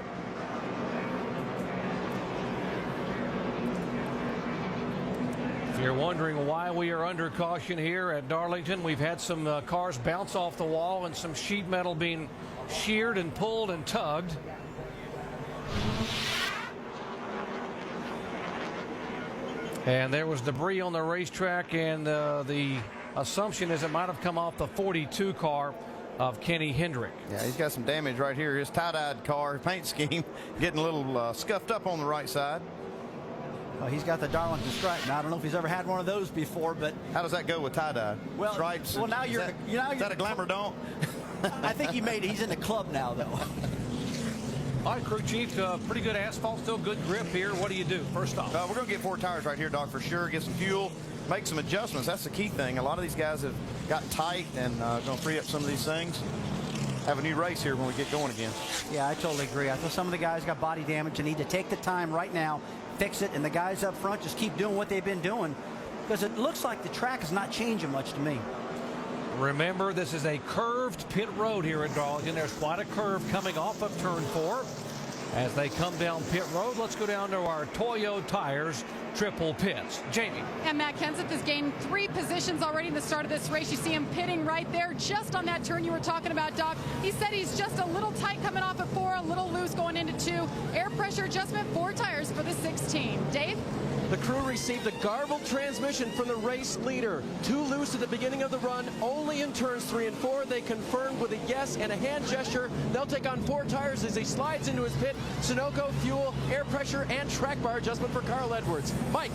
If you're wondering why we are under caution here at Darlington, we've had some cars bounce off the wall and some sheet metal being sheared and pulled and tugged. And there was debris on the racetrack, and the assumption is it might have come off the 42 car of Kenny Hendrick. Yeah, he's got some damage right here. His tie-dyed car paint scheme getting a little scuffed up on the right side. Well, he's got the Darlington stripe. Now, I don't know if he's ever had one of those before, but how does that go with tie-dye? Well, stripes. Well, now is that a glamour don't? I think he made it. He's in the club now, though. All right, crew chief, pretty good asphalt, still good grip here. What do you do first off? We're going to get 4 tires right here, Doc, for sure. Get some fuel, make some adjustments. That's the key thing. A lot of these guys have got tight and going to free up some of these things. Have a new race here when we get going again. Yeah, I totally agree. I feel some of the guys got body damage and need to take the time right now, fix it, and the guys up front just keep doing what they've been doing, because it looks like the track is not changing much to me. Remember, this is a curved pit road here at Darlington. There's quite a curve coming off of turn 4. As they come down pit road, let's go down to our Toyo Tires triple pits. Jamie. And Matt Kenseth has gained 3 positions already in the start of this race. You see him pitting right there just on that turn you were talking about, Doc. He said he's just a little tight coming off at 4, a little loose going into 2. Air pressure adjustment, 4 tires for the 16. Dave? The crew received a garbled transmission from the race leader. Too loose at the beginning of the run. Only in turns 3 and 4. They confirmed with a yes and a hand gesture. They'll take on 4 tires as he slides into his pit. Sunoco, fuel, air pressure, and track bar adjustment for Carl Edwards. Mike.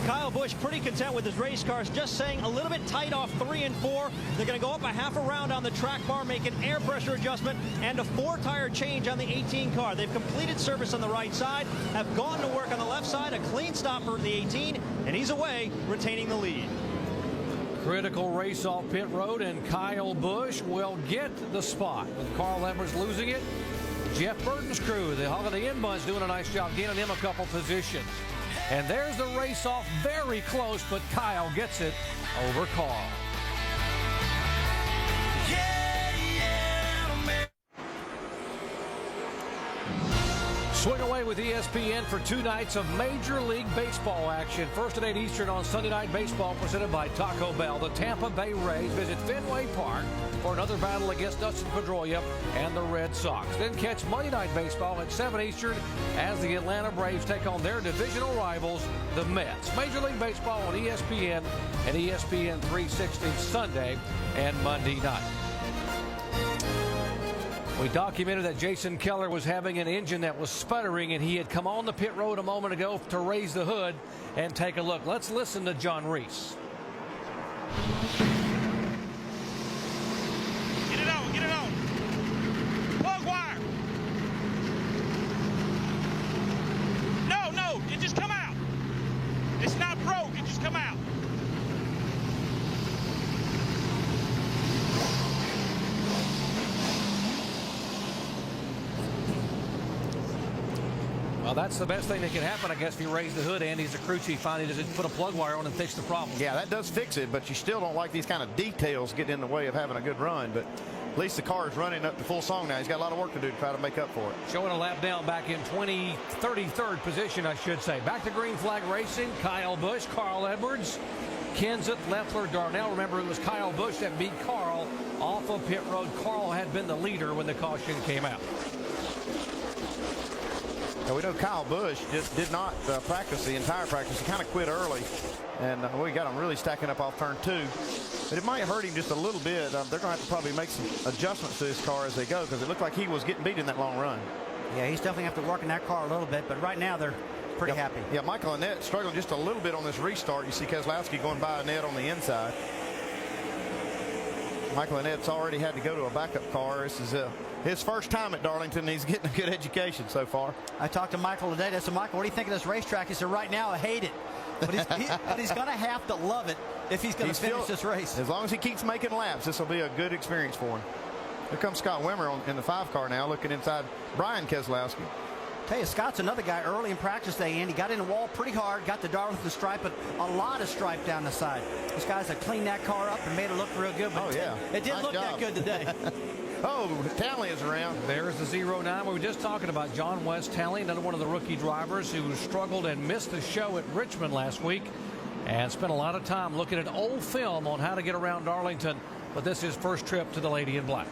Kyle Busch pretty content with his race cars, just saying a little bit tight off 3 and 4. They're going to go up a half a round on the track bar, make an air pressure adjustment, and a 4-tire change on the 18 car. They've completed service on the right side, have gone to work on the left side, a clean stop for the 18, and he's away, retaining the lead. Critical race off pit road, and Kyle Busch will get the spot. With Carl Edwards losing it, Jeff Burton's crew, the Hog of the N-Buns, doing a nice job getting him a couple positions. And there's the race off, very close, but Kyle gets it over Carl. Swing away with ESPN for 2 nights of Major League Baseball action. First at 8 Eastern on Sunday Night Baseball, presented by Taco Bell. The Tampa Bay Rays visit Fenway Park for another battle against Dustin Pedroia and the Red Sox. Then catch Monday Night Baseball at 7 Eastern as the Atlanta Braves take on their divisional rivals, the Mets. Major League Baseball on ESPN and ESPN 360 Sunday and Monday night. We documented that Jason Keller was having an engine that was sputtering, and he had come on the pit road a moment ago to raise the hood and take a look. Let's listen to John Reese. Get it on, get it on. Plug wire. No, it just come out. It's not broke, it just come out. Well, that's the best thing that can happen, I guess, if you raise the hood. Andy's a crew chief. Finally doesn't put a plug wire on and fix the problem. Yeah, that does fix it, but you still don't like these kind of details getting in the way of having a good run. But at least the car is running up to full song now. He's got a lot of work to do to try to make up for it. Showing a lap down back in 33rd position, I should say. Back to green flag racing. Kyle Busch, Carl Edwards, Kenseth, Leffler, Darnell. Remember, it was Kyle Busch that beat Carl off of pit road. Carl had been the leader when the caution came out. Now, we know Kyle Busch just did not practice the entire practice. He kind of quit early, and we got him really stacking up off turn 2. But it might hurt him just a little bit. They're going to have to probably make some adjustments to his car as they go, because it looked like he was getting beat in that long run. Yeah, he's definitely have to work in that car a little bit, but right now they're pretty happy. Yeah, Michael Annette struggling just a little bit on this restart. You see Keselowski going by Annette on the inside. Michael Annette's already had to go to a backup car. This is his first time at Darlington. He's getting a good education so far. I talked to Michael today. I said, Michael, what do you think of this racetrack? He said, right now, I hate it. But he's going to have to love it if he's going to finish this race. As long as he keeps making laps, this will be a good experience for him. Here comes Scott Wimmer in the 5 car now, looking inside Brian Keselowski. Tell you, Scott's another guy early in practice day, and he got in the wall pretty hard, got the Darlington stripe, but a lot of stripe down the side. These guys have cleaned that car up and made it look real good, but it didn't look that good today. Oh, Townley is around. There's the 09. We were just talking about John West Townley, another one of the rookie drivers who struggled and missed the show at Richmond last week and spent a lot of time looking at old film on how to get around Darlington, but this is his first trip to the Lady in Black.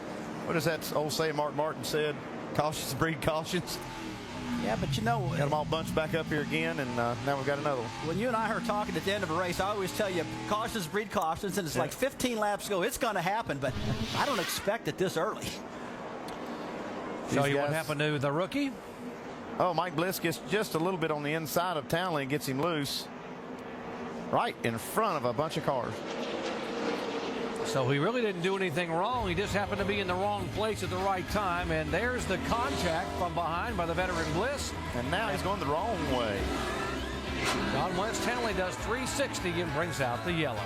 What does that old saying Mark Martin said? Cautious breed cautions. Yeah, but you know, got them all bunched back up here again, and now we've got another one. When you and I are talking at the end of a race, I always tell you cautious breed cautions, and it's like 15 laps go. It's going to happen, but I don't expect it this early. Show you what happened to the rookie. Oh, Mike Bliss gets just a little bit on the inside of Townley and gets him loose right in front of a bunch of cars. So he really didn't do anything wrong. He just happened to be in the wrong place at the right time. And there's the contact from behind by the veteran Bliss. And now he's going the wrong way. John West Townley does 360 and brings out the yellow.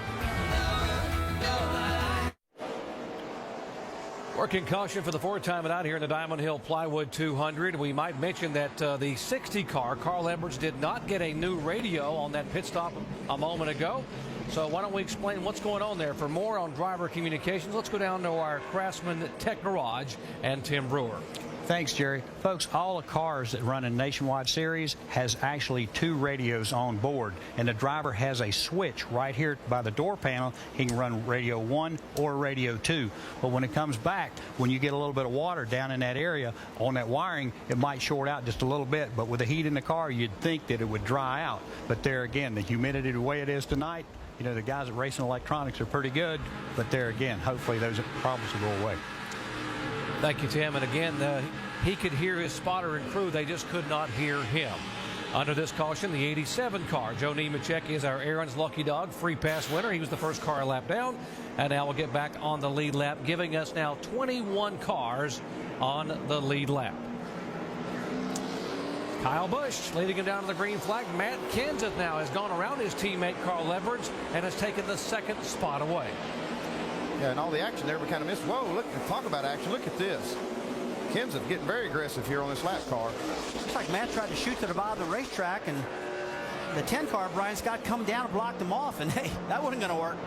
Working caution for the 4th time out here in the Diamond Hill Plywood 200. We might mention that the 60 car, Carl Edwards, did not get a new radio on that pit stop a moment ago. So why don't we explain what's going on there? For more on driver communications, let's go down to our Craftsman Tech Garage and Tim Brewer. Thanks, Jerry. Folks, all the cars that run in Nationwide Series has actually 2 radios on board, and the driver has a switch right here by the door panel. He can run radio 1 or radio 2. But when it comes back, when you get a little bit of water down in that area on that wiring, it might short out just a little bit. But with the heat in the car, you'd think that it would dry out. But there again, the humidity the way it is tonight, you know, the guys at Racing Electronics are pretty good. But there again, hopefully those problems will go away. Thank you, Tim. And again, he could hear his spotter and crew. They just could not hear him. Under this caution, the 87 car. Joe Nemechek is our Aaron's lucky dog, free pass winner. He was the first car lap down. And now we'll get back on the lead lap, giving us now 21 cars on the lead lap. Kyle Busch leading him down to the green flag. Matt Kenseth now has gone around his teammate Carl Edwards and has taken the 2nd spot away. Yeah, and all the action there we kind of missed. Whoa, look, talk about action. Look at this. Kenseth getting very aggressive here on this lap car. Looks like Matt tried to shoot to the bottom of the racetrack, and the 10 car, Brian Scott, come down and blocked him off, and hey, that wasn't going to work.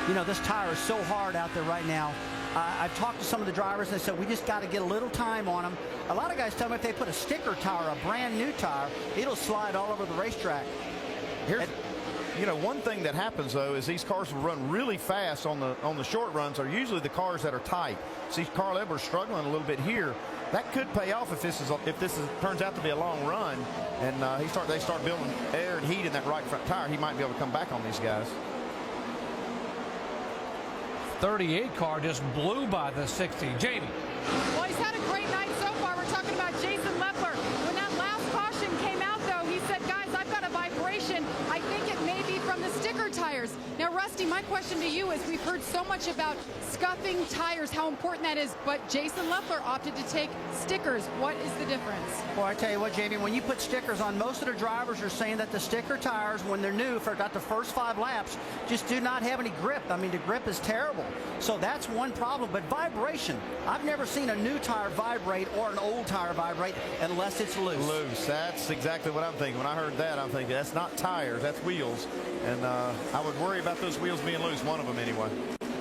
You know, this tire is so hard out there right now. I've talked to some of the drivers and they said we just got to get a little time on them. A lot of guys tell me if they put a sticker tire, a brand new tire, it'll slide all over the racetrack. You know, one thing that happens though is these cars will run really fast on the short runs. Are usually the cars that are tight. See, Carl Edwards struggling a little bit here. That could pay off if this turns out to be a long run, and they start building air and heat in that right front tire. He might be able to come back on these guys. 38 car just blew by the 60. Jamie. Well, he's had a great night so far. We're talking about Jason Leffler. When that last caution came out, though, he said, guys, I've got a vibration. I think it may be from the sticker tires. Now, Rusty, my question to you is we've heard so much about scuffing tires, how important that is, but Jason Leffler opted to take stickers. What is the difference? Well, I tell you what, Jamie, when you put stickers on, most of the drivers are saying that the sticker tires, when they're new, for about the first 5 laps, just do not have any grip. I mean, the grip is terrible. So that's one problem. But vibration, I've never seen a new tire vibrate or an old tire vibrate unless it's loose. Loose. That's exactly what I'm thinking. When I heard that, I'm thinking that's not tires, that's wheels. And I would worry about those wheels being loose, one of them anyway.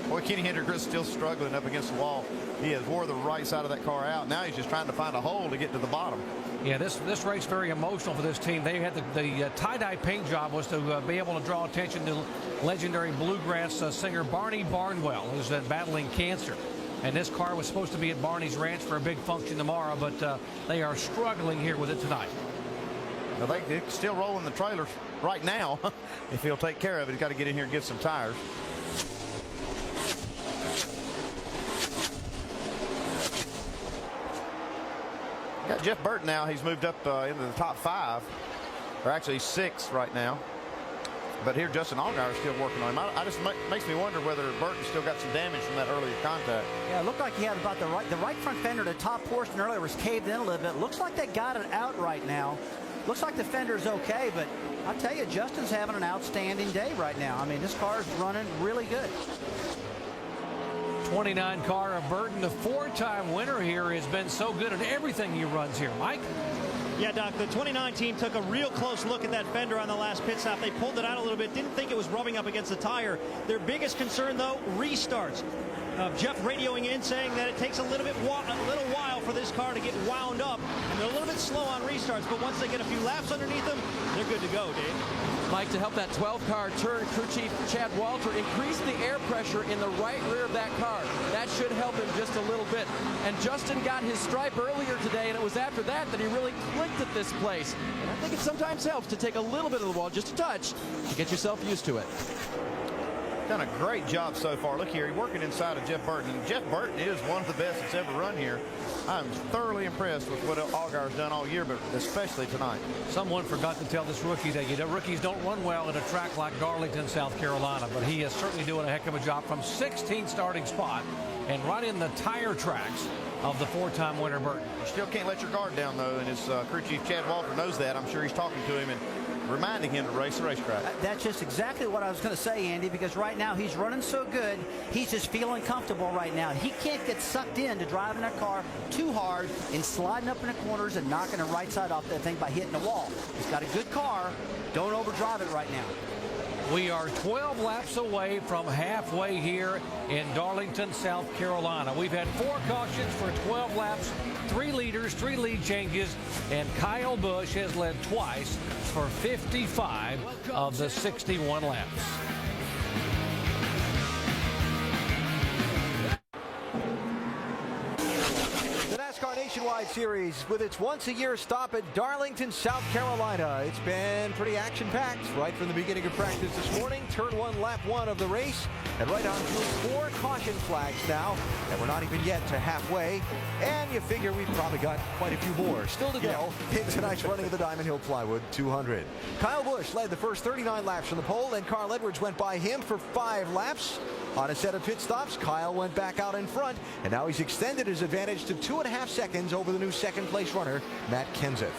Boy, Kenny Hendrick still struggling up against the wall. He has wore the right side of that car out. Now he's just trying to find a hole to get to the bottom. Yeah, this race very emotional for this team. They had the tie-dye paint job was to be able to draw attention to legendary bluegrass singer Barney Barnwell, who's battling cancer. And this car was supposed to be at Barney's Ranch for a big function tomorrow, but they are struggling here with it tonight. Well, they're still rolling the trailers right now. If he'll take care of it, he's got to get in here and get some tires. Got Jeff Burton now. He's moved up into the top 5. or actually 6 right now. But here, Justin Allgaier is still working on him. I just makes me wonder whether Burton still got some damage from that earlier contact. Yeah, it looked like he had about the right front fender. The top portion earlier was caved in a little bit. Looks like they got it out right now. Looks like the fender's okay, but I'll tell you, Justin's having an outstanding day right now. I mean, this car's running really good. 29 car of Burton, the 4-time winner here, has been so good at everything he runs here. Mike? Yeah, Doc, the 29 team took a real close look at that fender on the last pit stop. They pulled it out a little bit, didn't think it was rubbing up against the tire. Their biggest concern, though, restarts. Jeff radioing in saying that it takes a little while for this car to get wound up, and they're a little bit slow on restarts, but once they get a few laps underneath them, they're good to go, Dave. Mike, to help that 12-car turn, crew chief Chad Walter increased the air pressure in the right rear of that car. That should help him just a little bit. And Justin got his stripe earlier today, and it was after that that he really clicked at this place. And I think it sometimes helps to take a little bit of the wall, just a touch, to get yourself used to it. Done a great job so far. Look here, he's working inside of Jeff Burton. And Jeff Burton is one of the best that's ever run here. I'm thoroughly impressed with what Allgaier's done all year, but especially tonight. Someone forgot to tell this rookie that rookies don't run well at a track like Darlington, South Carolina, but he is certainly doing a heck of a job from 16th starting spot and right in the tire tracks of the 4-time winner Burton. You still can't let your guard down, though, and his crew chief Chad Walter knows that. I'm sure he's talking to him and reminding him to race the racetrack. That's just exactly what I was going to say, Andy, because right now he's running so good, he's just feeling comfortable right now. He can't get sucked into driving that car too hard and sliding up in the corners and knocking the right side off that thing by hitting the wall. He's got a good car. Don't overdrive it right now. We are 12 laps away from halfway here in Darlington, South Carolina. We've had 4 cautions for 12 laps, 3 leaders, 3 lead changes, and Kyle Busch has led twice for 55 of the 61 laps. Nationwide Series with its once-a-year stop at Darlington, South Carolina. It's been pretty action-packed right from the beginning of practice this morning. Turn 1, lap 1 of the race, and right on through 4 caution flags now, and we're not even yet to halfway. And you figure we've probably got quite a few more still to go in tonight's running of the Diamond Hill Plywood 200. Kyle Busch led the first 39 laps from the pole, and Carl Edwards went by him for 5 laps. On a set of pit stops, Kyle went back out in front, and now he's extended his advantage to 2.5 seconds over the new second-place runner, Matt Kenseth.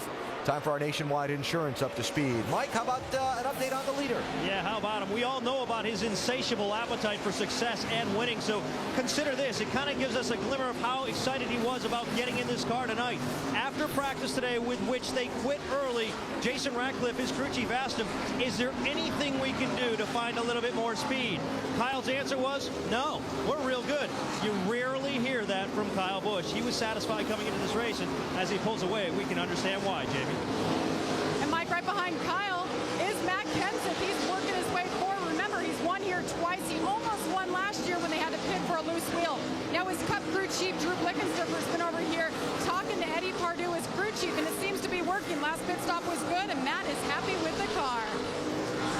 Time for our Nationwide Insurance up to speed. Mike, how about an update on the leader? Yeah, how about him? We all know about his insatiable appetite for success and winning, so consider this. It kind of gives us a glimmer of how excited he was about getting in this car tonight. After practice today, with which they quit early, Jason Ratcliffe, his crew chief, asked him, is there anything we can do to find a little bit more speed? Kyle's answer was, no, we're real good. You rarely hear that from Kyle Busch. He was satisfied coming into this race, and as he pulls away, we can understand why, Jamie. And Mike, right behind Kyle is Matt Kenseth. He's working his way forward. Remember, he's won here twice. He almost won last year when they had to pit for a loose wheel. Now his Cup crew chief, Drew Blickensderfer's been over here talking to Eddie Pardue, his crew chief, and it seems to be working. Last pit stop was good, and Matt is happy with the car.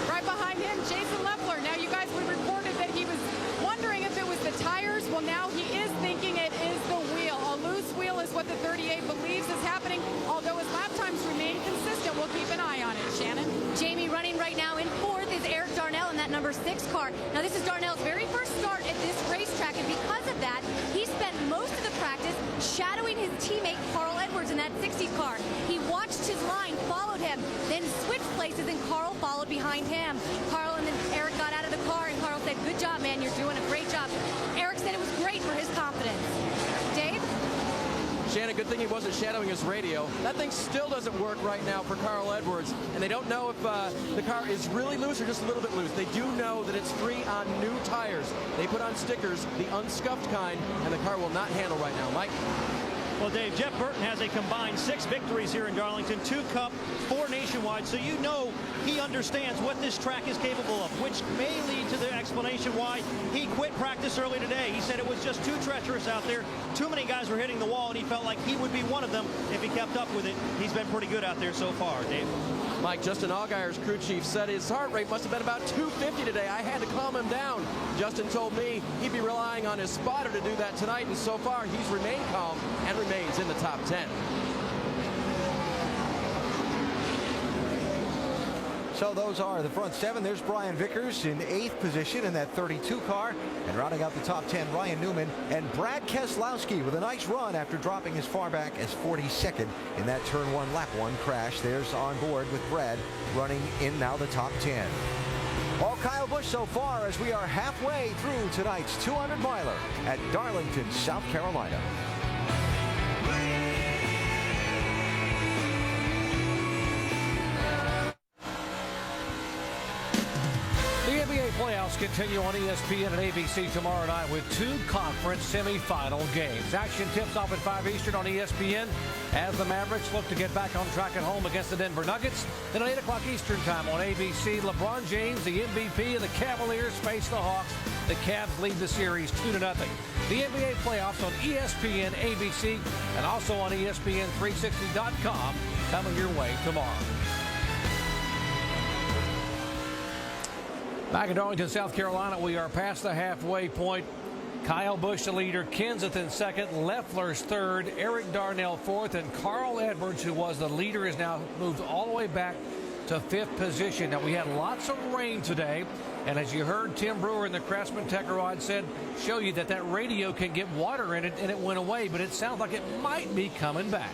Right behind him, Jason Leffler. Now you guys would reported that he was wondering if it was the tires. Well, now he is thinking it is the wheel. A loose wheel is what the 38 believes is happening, although his lap times remain consistent. We'll keep an eye on it. Shannon? Jamie, running right now in 4th is Eric Darnell in that number 6 car. Now, this is Darnell's very first start at this racetrack, and because of that, he spent most of the practice shadowing his teammate Carl Edwards in that 60 car. He watched his line, followed him, then switched places, and Carl followed behind him. Carl and then Eric got out of the car, and Carl said, good job, man, you're doing a great job. Eric said it was great for his confidence. Dave? Shannon, good thing he wasn't shadowing his radio. That thing still doesn't work right now for Carl Edwards, and they don't know if the car is really loose or just a little bit loose. They do know that it's 3 on new tires. They put on stickers, the unscuffed kind, and the car will not handle right now. Mike? Well, Dave, Jeff Burton has a combined 6 victories here in Darlington, 2 Cup, 4 Nationwide, so you know he understands what this track is capable of, which may lead to the explanation why he quit practice early today. He said it was just too treacherous out there. Too many guys were hitting the wall, and he felt like he would be one of them if he kept up with it. He's been pretty good out there so far, Dave. Mike, Justin Allgaier's crew chief said his heart rate must have been about 250 today. I had to calm him down. Justin told me he'd be relying on his spotter to do that tonight, and so far he's remained calm and remains in the top 10. So those are the front 7. There's Brian Vickers in 8th position in that 32 car. And rounding out the top 10, Ryan Newman and Brad Keselowski with a nice run after dropping as far back as 42nd in that turn 1, lap 1 crash. There's on board with Brad running in now the top 10. All Kyle Busch so far as we are halfway through tonight's 200-miler at Darlington, South Carolina. Playoffs continue on ESPN and ABC tomorrow night with 2 conference semifinal games. Action tips off at 5 Eastern on ESPN as the Mavericks look to get back on track at home against the Denver Nuggets. Then at 8 o'clock Eastern time on ABC, LeBron James, the MVP of the Cavaliers, face the Hawks. The Cavs lead the series 2-0. The NBA playoffs on ESPN, ABC, and also on ESPN360.com coming your way tomorrow. Back in Darlington, South Carolina, we are past the halfway point. Kyle Busch, the leader, Kenseth in 2nd, Leffler's 3rd, Eric Darnell 4th, and Carl Edwards, who was the leader, is now moved all the way back to 5th position. Now, we had lots of rain today, and as you heard Tim Brewer in the Craftsman Tech Garage said, show you that radio can get water in it, and it went away, but it sounds like it might be coming back.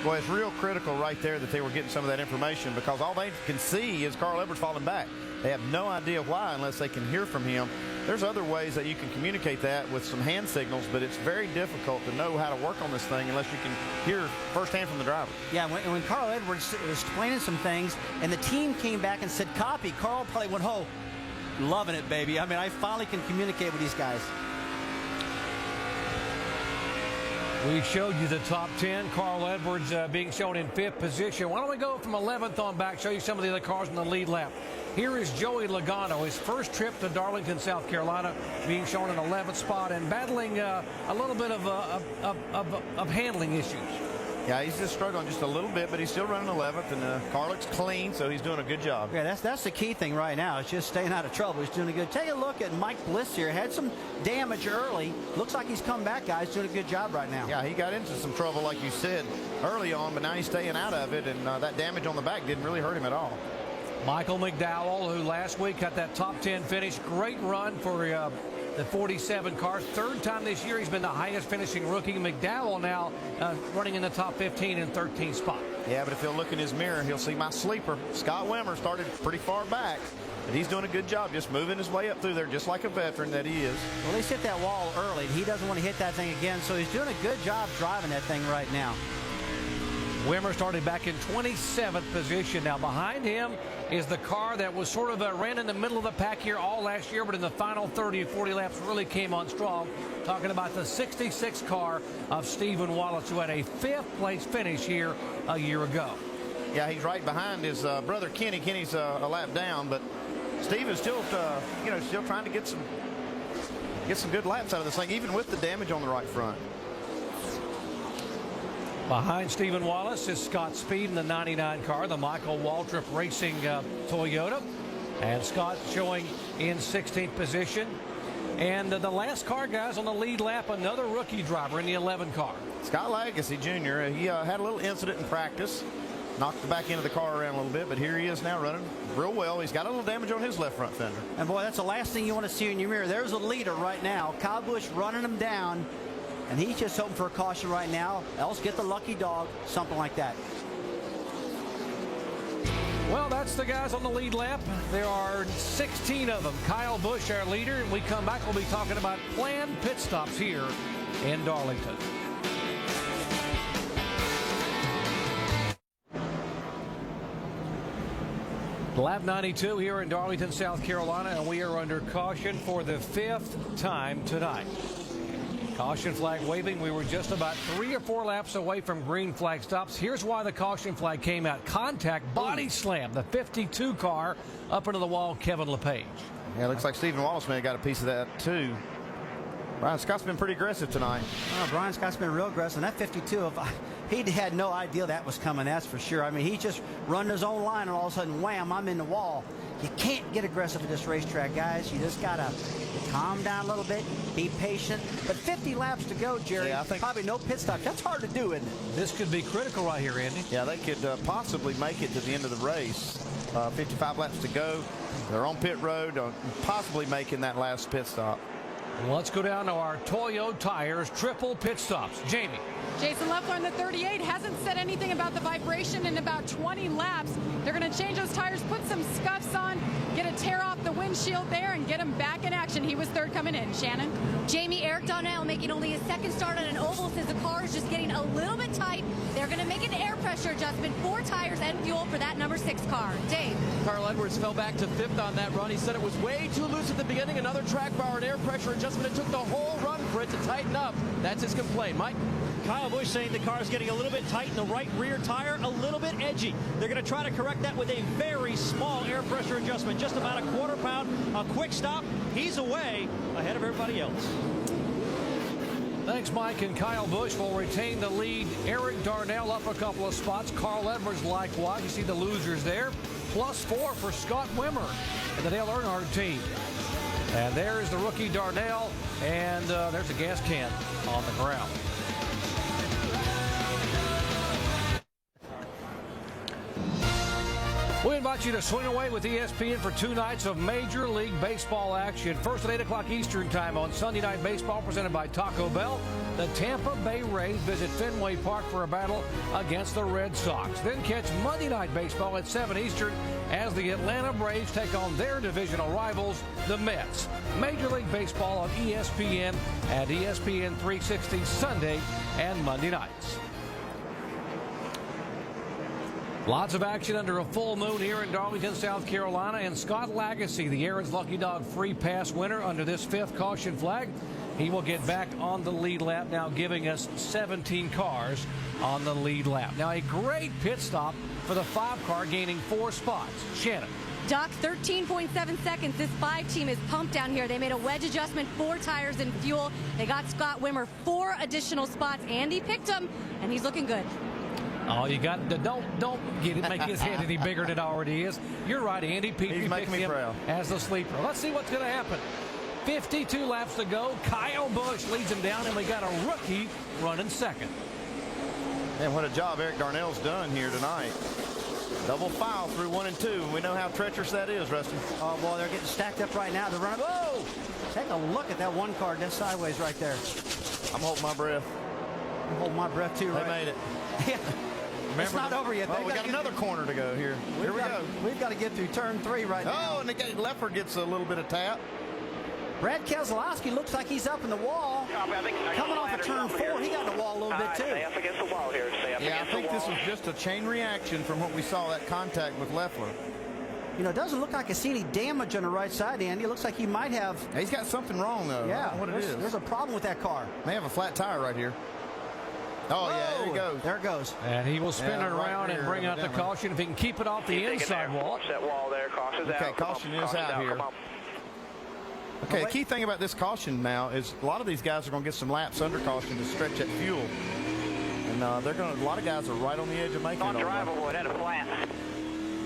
Boy, it's real critical right there that they were getting some of that information, because all they can see is Carl Edwards falling back. They have no idea why unless they can hear from him. There's other ways that you can communicate that with some hand signals, but it's very difficult to know how to work on this thing unless you can hear firsthand from the driver. Yeah, when Carl Edwards was explaining some things and the team came back and said copy, Carl probably went, oh, loving it, baby. I mean, I finally can communicate with these guys. We showed you the top 10. Carl Edwards being shown in 5th position. Why don't we go from 11th on back, show you some of the other cars in the lead lap. Here is Joey Logano, his first trip to Darlington, South Carolina, being shown in 11th spot and battling a little bit of handling issues. Yeah, he's just struggling just a little bit, but he's still running 11th, and the car looks clean, so he's doing a good job. Yeah, that's the key thing right now. It's just staying out of trouble. He's doing a good. Take a look at Mike Bliss here. Had some damage early. Looks like he's come back, guys. Doing a good job right now. Yeah, he got into some trouble, like you said, early on, but now he's staying out of it, and that damage on the back didn't really hurt him at all. Michael McDowell, who last week got that top 10 finish. Great run for the 47 car. 3rd time this year he's been the highest finishing rookie. McDowell now running in the top 15 and 13th spot. Yeah, but if he'll look in his mirror, he'll see my sleeper. Scott Wimmer started pretty far back, but he's doing a good job just moving his way up through there, just like a veteran that he is. Well, he's hit that wall early. He doesn't want to hit that thing again, so he's doing a good job driving that thing right now. Wimmer started back in 27th position. Now behind him is the car that was sort of ran in the middle of the pack here all last year, but in the final 30 or 40 laps really came on strong. Talking about the 66 car of Stephen Wallace, who had a 5th place finish here a year ago. Yeah, he's right behind his brother Kenny. Kenny's a lap down, but Stephen's still, still trying to get some good laps out of this thing, even with the damage on the right front. Behind Stephen Wallace is Scott Speed in the 99 car, the Michael Waltrip Racing Toyota. And Scott showing in 16th position. And the last car, guys, on the lead lap, another rookie driver in the 11 car. Scott Legacy Jr., he had a little incident in practice. Knocked the back end of the car around a little bit, but here he is now running real well. He's got a little damage on his left front fender. And, boy, that's the last thing you want to see in your mirror. There's a leader right now. Kyle Busch running him down. And he's just hoping for a caution right now, else get the lucky dog, something like that. Well, that's the guys on the lead lap. There are 16 of them. Kyle Busch, our leader. And we come back, we'll be talking about planned pit stops here in Darlington. Lap 92 here in Darlington, South Carolina, and we are under caution for the 5th time tonight. Caution flag waving. We were just about 3 or 4 laps away from green flag stops. Here's why the caution flag came out. Contact, body slam, the 52 car up into the wall, Kevin LePage. Yeah, it looks like Stephen Wallace may have got a piece of that too. Brian Scott's been pretty aggressive tonight. Oh, Brian Scott's been real aggressive. And that 52, he had no idea that was coming, that's for sure. I mean, he just run his own line, and all of a sudden, wham, I'm in the wall. You can't get aggressive at this racetrack, guys. You just got to calm down a little bit, be patient. But 50 laps to go, Jerry. Yeah, I think probably no pit stop. That's hard to do, isn't it? This could be critical right here, Andy. Yeah, they could possibly make it to the end of the race. 55 laps to go. They're on pit road, possibly making that last pit stop. Let's go down to our Toyo Tires triple pit stops. Jamie. Jason Leffler in the 38 hasn't said anything about the vibration in about 20 laps. They're going to change those tires, put some scuffs on, get a tear off the windshield there, and get him back in action. He was third coming in. Shannon? Jamie, Eric Darnell making only his second start on an oval says the car is just getting a little bit tight. They're going to make an air pressure adjustment, 4 tires and fuel for that number 6 car. Dave? Carl Edwards fell back to 5th on that run. He said it was way too loose at the beginning. Another track bar and air pressure adjustment. It took the whole run for it to tighten up. That's his complaint. Mike? Kyle Busch saying the car is getting a little bit tight in the right rear tire, a little bit edgy. They're going to try to correct that with a very small air pressure adjustment, just about a quarter pound, a quick stop. He's away ahead of everybody else. Thanks, Mike. And Kyle Busch will retain the lead. Eric Darnell up a couple of spots. Carl Edwards likewise. You see the losers there. +4 for Scott Wimmer and the Dale Earnhardt team. And there's the rookie Darnell, and there's a gas can on the ground. We invite you to swing away with ESPN for 2 nights of Major League Baseball action. First at 8 o'clock Eastern Time on Sunday Night Baseball, presented by Taco Bell. The Tampa Bay Rays visit Fenway Park for a battle against the Red Sox. Then catch Monday Night Baseball at 7 Eastern as the Atlanta Braves take on their divisional rivals, the Mets. Major League Baseball on ESPN at ESPN 360 Sunday and Monday nights. Lots of action under a full moon here in Darlington, South Carolina. And Scott Lagasse, the Aaron's Lucky Dog free pass winner under this 5th caution flag. He will get back on the lead lap now, giving us 17 cars on the lead lap. Now, a great pit stop for the 5 car, gaining 4 spots. Shannon. Doc, 13.7 seconds. This 5 team is pumped down here. They made a wedge adjustment, 4 tires and fuel. They got Scott Wimmer 4 additional spots. Andy picked him, and he's looking good. Oh, you got to don't get it, make his head any bigger than it already is. You're right, Andy. Petrie picked him as the sleeper. Let's see what's going to happen. 52 laps to go. Kyle Busch leads him down, and we got a rookie running second. And what a job Eric Darnell's done here tonight. Double file through 1 and 2. And we know how treacherous that is, Rusty. Oh, boy, they're getting stacked up right now. They're running. Whoa! Take a look at that 1 car dead sideways right there. I'm holding my breath. I'm holding my breath, too, right? They made it. Yeah. It's not over yet. Oh, we got another corner to go here. Here we go. We've got to get through turn 3 right now. Oh, and Leffler gets a little bit of tap. Brad Keselowski looks like he's up in the wall. Coming off of turn 4, he got in the wall a little bit, too. Stay up against the wall here. Stay up against the wall. I think this was just a chain reaction from what we saw, that contact with Leffler. You know, it doesn't look like I see any damage on the right side, Andy. It looks like he might have. He's got something wrong, though. Yeah, I don't know what it is. There's a problem with that car. May have a flat tire right here. Oh, yeah, there he goes. There it goes. And he will spin it around and bring out the caution if he can keep it off the inside wall. Watch that wall there. Caution's out. Okay, caution is out here. Okay, the key thing about this caution now is a lot of these guys are going to get some laps under caution to stretch that fuel. And they're going to, a lot of guys are right on the edge of making it. Not drivable. It had a flat.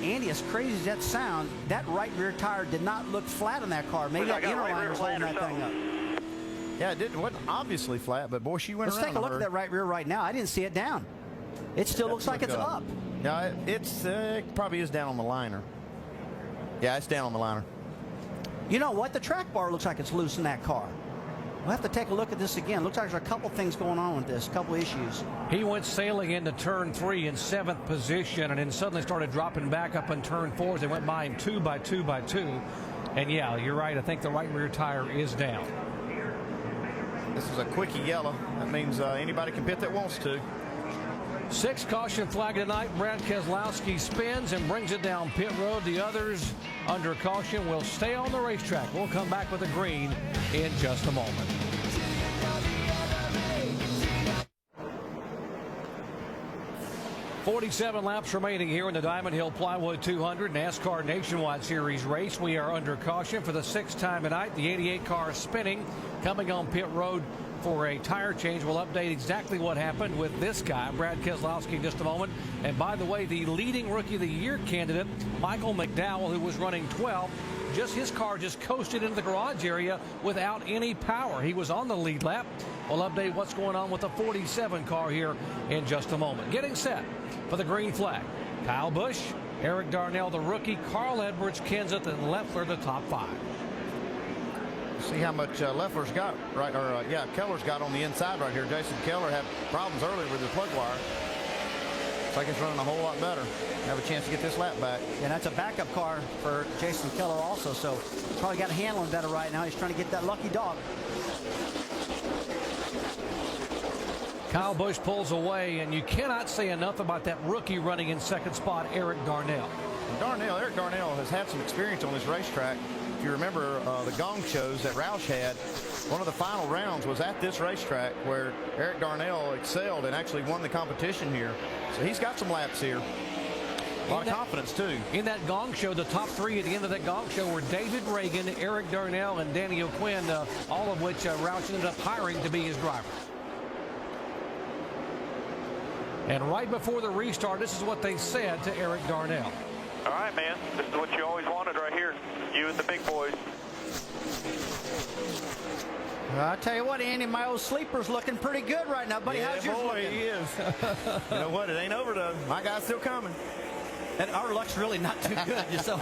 Andy, as crazy as that sounds, that right rear tire did not look flat on that car. Maybe that inner line was holding that thing up. Yeah, it wasn't obviously flat, but boy, she went around. Let's take a look at that right rear right now. I didn't see it down. It still looks like it's up. Yeah, it probably is down on the liner. Yeah, it's down on the liner. You know what? The track bar looks like it's loose in that car. We'll have to take a look at this again. Looks like there's a couple things going on with this, a couple issues. He went sailing into turn 3 in 7th position and then suddenly started dropping back up in turn 4 as they went by him 2 by 2 by 2. And yeah, you're right. I think the right rear tire is down. This is a quickie yellow. That means anybody can pit that wants to. 6 caution flag tonight. Brad Keselowski spins and brings it down pit road. The others under caution will stay on the racetrack. We'll come back with a green in just a moment. 47 laps remaining here in the Diamond Hill Plywood 200 NASCAR Nationwide Series race. We are under caution for the 6th time tonight. The 88 car is spinning, coming on pit road for a tire change. We'll update exactly what happened with this guy, Brad Keselowski, in just a moment. And by the way, the leading Rookie of the Year candidate, Michael McDowell, who was running 12, his car just coasted into the garage area without any power. He was on the lead lap. We'll update what's going on with the 47 car here in just a moment. Getting set for the green flag. Kyle Busch, Eric Darnell, the rookie, Carl Edwards, Kenseth, and Leffler, the top 5. See how much Leffler's got, right? Keller's got on the inside right here. Jason Keller had problems earlier with the plug wire. Looks like it's running a whole lot better. Have a chance to get this lap back. And that's a backup car for Jason Keller also, so he's probably got a handle on better right now. He's trying to get that lucky dog. Kyle Busch pulls away, and you cannot say enough about that rookie running in second spot, Eric Darnell. Eric Darnell has had some experience on this racetrack. If you remember the gong shows that Roush had, one of the final rounds was at this racetrack where Eric Darnell excelled and actually won the competition here. So he's got some laps here. A lot of confidence, too. In that gong show, the top 3 at the end of that gong show were David Reagan, Eric Darnell, and Danny O'Quinn, all of which Roush ended up hiring to be his driver. And right before the restart, this is what they said to Eric Darnell. All right, man. This is what you always wanted right here. You and the big boys. I tell you what, Andy, my old sleeper's looking pretty good right now, buddy. How's yours looking? He is. You know what? It ain't over, though. My guy's still coming. And our luck's really not too good. So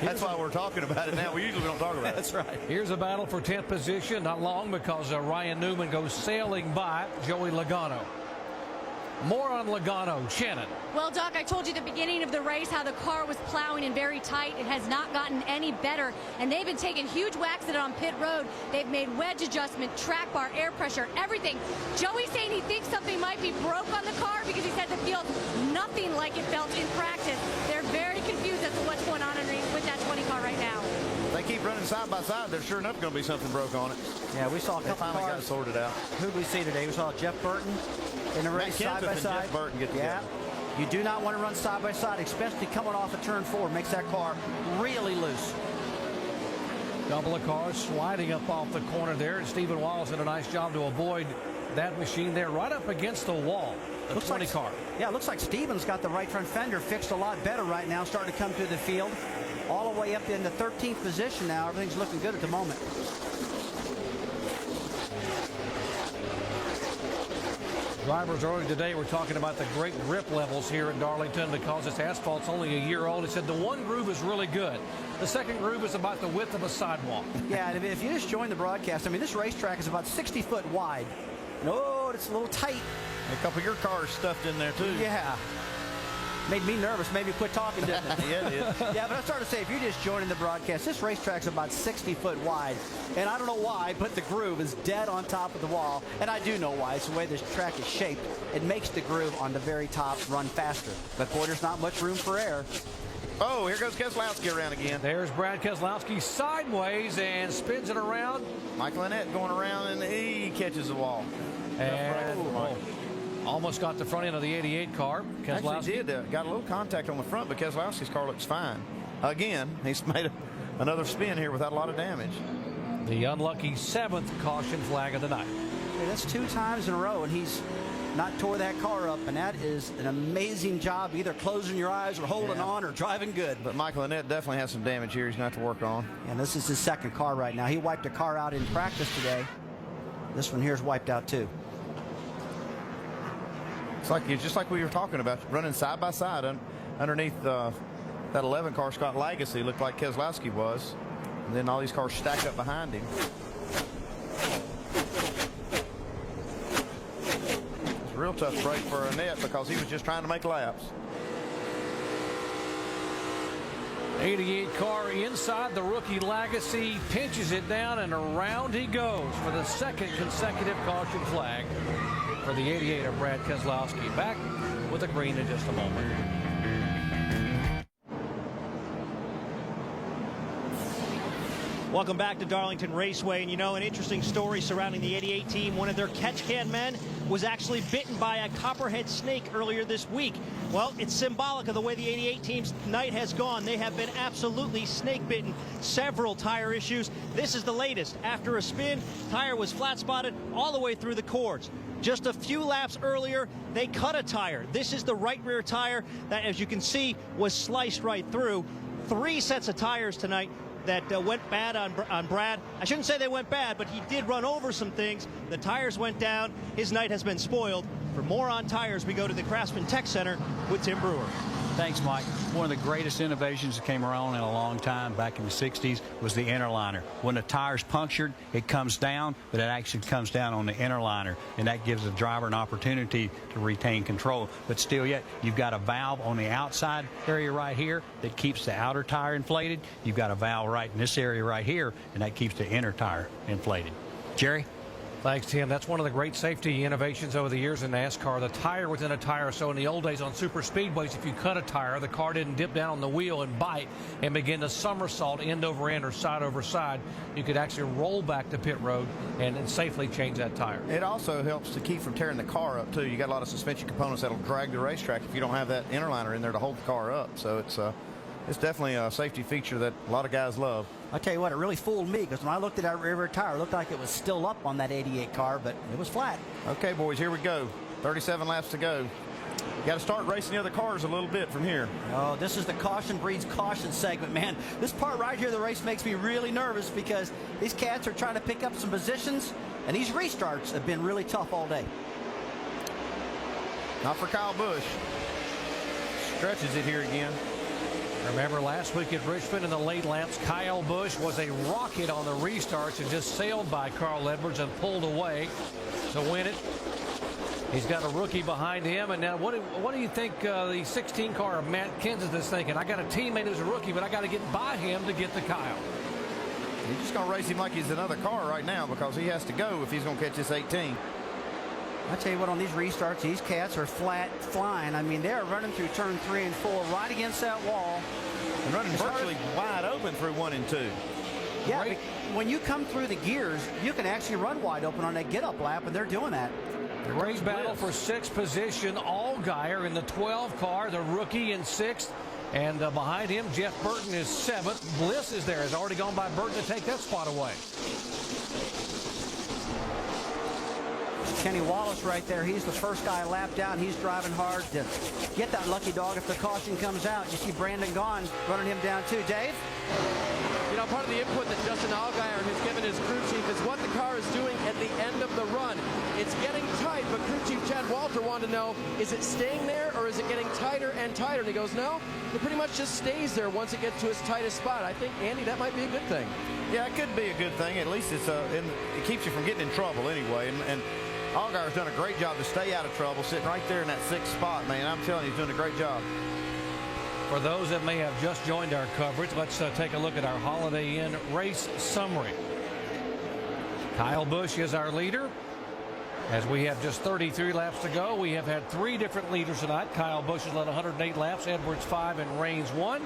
that's why we're talking about it now. We usually don't talk about it. That's right. Here's a battle for 10th position. Not long because Ryan Newman goes sailing by Joey Logano. More on Logano. Shannon. Well, Doc, I told you at the beginning of the race how the car was plowing in very tight. It has not gotten any better, and they've been taking huge whacks at it on pit road. They've made wedge adjustment, track bar, air pressure, everything. Joey's saying he thinks something might be broke on the car because he said it feels nothing like it felt in practice. They're very confused as to what's going on with that 20 car right now. They keep running side by side. There's sure enough going to be something broke on it. Yeah, we saw a couple finally cars. got it sorted out. Who did we see today? We saw Jeff Burton in the race side by side. Jeff Burton get together. You do not want to run side by side, especially coming off of turn 4. Makes that car really loose. Couple of cars sliding up off the corner there, and Stephen Wallace did a nice job to avoid that machine there, right up against the wall. The Looks 20 like, car. Yeah, it looks like Stevens got the right front fender fixed a lot better right now, starting to come through the field. All the way up in the 13th position now. Everything's looking good at the moment. Drivers earlier today were talking about the great grip levels here at Darlington because this asphalt's only a year old. He said the one groove is really good. The second groove is about the width of a sidewalk. Yeah, and if you just joined the broadcast, I mean, this racetrack is about 60 foot wide. Oh, it's a little tight. A couple of your cars stuffed in there, too. Yeah. Made me nervous. Made me quit talking, didn't it? Yeah, it did. Yeah, but I started to say, if you're just joining the broadcast, this racetrack's about 60 foot wide. And I don't know why, but the groove is dead on top of the wall. And I do know why. It's the way this track is shaped. It makes the groove on the very top run faster. But, boy, there's not much room for error. Oh, here goes Keselowski around again. There's Brad Keselowski sideways and spins it around. Michael Annett going around, and he catches the wall. And almost got the front end of the 88 car. Keselowski actually did. Got a little contact on the front, but Keselowski's car looks fine. Again, he's made another spin here without a lot of damage. The unlucky 7th caution flag of the night. Yeah, that's 2 times in a row, and he's not tore that car up, and that is an amazing job, either closing your eyes or holding on or driving good. But Michael Annett definitely has some damage here he's going to have to work on. And this is his second car right now. He wiped a car out in practice today. This one here is wiped out too. It's just like we were talking about, running side by side underneath that 11 car. Scott Legacy looked like Keselowski was, and then all these cars stacked up behind him. It's a real tough break for Annett because he was just trying to make laps. 88 car inside the rookie Legacy, pinches it down, and around he goes for the second consecutive caution flag for the 88 of Brad Keselowski. Back with the green in just a moment. Welcome back to Darlington Raceway. And you know, an interesting story surrounding the 88 team. One of their catch can men was actually bitten by a copperhead snake earlier this week. Well, it's symbolic of the way the 88 team's night has gone. They have been absolutely snake bitten. Several tire issues. This is the latest. After a spin, tire was flat spotted all the way through the cords. Just a few laps earlier, they cut a tire. This is the right rear tire that, as you can see, was sliced right through. 3 sets of tires tonight that went bad on Brad. I shouldn't say they went bad, but he did run over some things. The tires went down. His night has been spoiled. For more on tires, we go to the Craftsman Tech Center with Tim Brewer. Thanks, Mike. One of the greatest innovations that came around in a long time back in the 60s was the inner liner. When the tire's punctured, it comes down, but it actually comes down on the inner liner, and that gives the driver an opportunity to retain control. But still yet, you've got a valve on the outside area right here that keeps the outer tire inflated. You've got a valve right in this area right here, and that keeps the inner tire inflated. Jerry? Thanks, Tim. That's one of the great safety innovations over the years in NASCAR. The tire within a tire. So in the old days on super speedways, if you cut a tire, the car didn't dip down on the wheel and bite and begin to somersault end over end or side over side. You could actually roll back to pit road and safely change that tire. It also helps to keep from tearing the car up, too. You got a lot of suspension components that'll drag the racetrack if you don't have that inner liner in there to hold the car up. So it's definitely a safety feature that a lot of guys love. I'll tell you what, it really fooled me, because when I looked at that rear tire, it looked like it was still up on that 88 car, but it was flat. Okay, boys, here we go. 37 laps to go. You got to start racing the other cars a little bit from here. Oh, this is the caution breeds caution segment, man. This part right here of the race makes me really nervous, because these cats are trying to pick up some positions, and these restarts have been really tough all day. Not for Kyle Busch. Stretches it here again. Remember last week at Richmond in the late laps, Kyle Busch was a rocket on the restarts and just sailed by Carl Edwards and pulled away to win it. He's got a rookie behind him. And now what do you think the 16 car of Matt Kenseth is thinking? I got a teammate who's a rookie, but I got to get by him to get to Kyle. He's just going to race him like he's another car right now, because he has to go if he's going to catch this 18. I tell you what, on these restarts, these cats are flat flying. I mean, they're running through turn 3 and 4 right against that wall. And running virtually wide open through 1 and 2. Yeah, when you come through the gears, you can actually run wide open on that get-up lap, and they're doing that. Great battle for 6th position. Allgaier in the 12 car, the rookie in 6th. And behind him, Jeff Burton is 7th. Bliss is there. Has already gone by Burton to take that spot away. Kenny Wallace right there. He's the first guy lapped out. He's driving hard to get that lucky dog if the caution comes out. You see Brandon Gaughan running him down too. Dave? You know, part of the input that Justin Allgaier has given his crew chief is what the car is doing at the end of the run. It's getting tight, but crew chief Chad Walter wanted to know, is it staying there or is it getting tighter and tighter? And he goes, no, it pretty much just stays there once it gets to its tightest spot. I think, Andy, that might be a good thing. Yeah, it could be a good thing. At least it keeps you from getting in trouble anyway. And Allgaier's done a great job to stay out of trouble, sitting right there in that 6th spot, man. I'm telling you, he's doing a great job. For those that may have just joined our coverage, let's take a look at our Holiday Inn race summary. Kyle Busch is our leader. As we have just 33 laps to go, we have had 3 different leaders tonight. Kyle Busch has led 108 laps, Edwards 5, and Raines 1.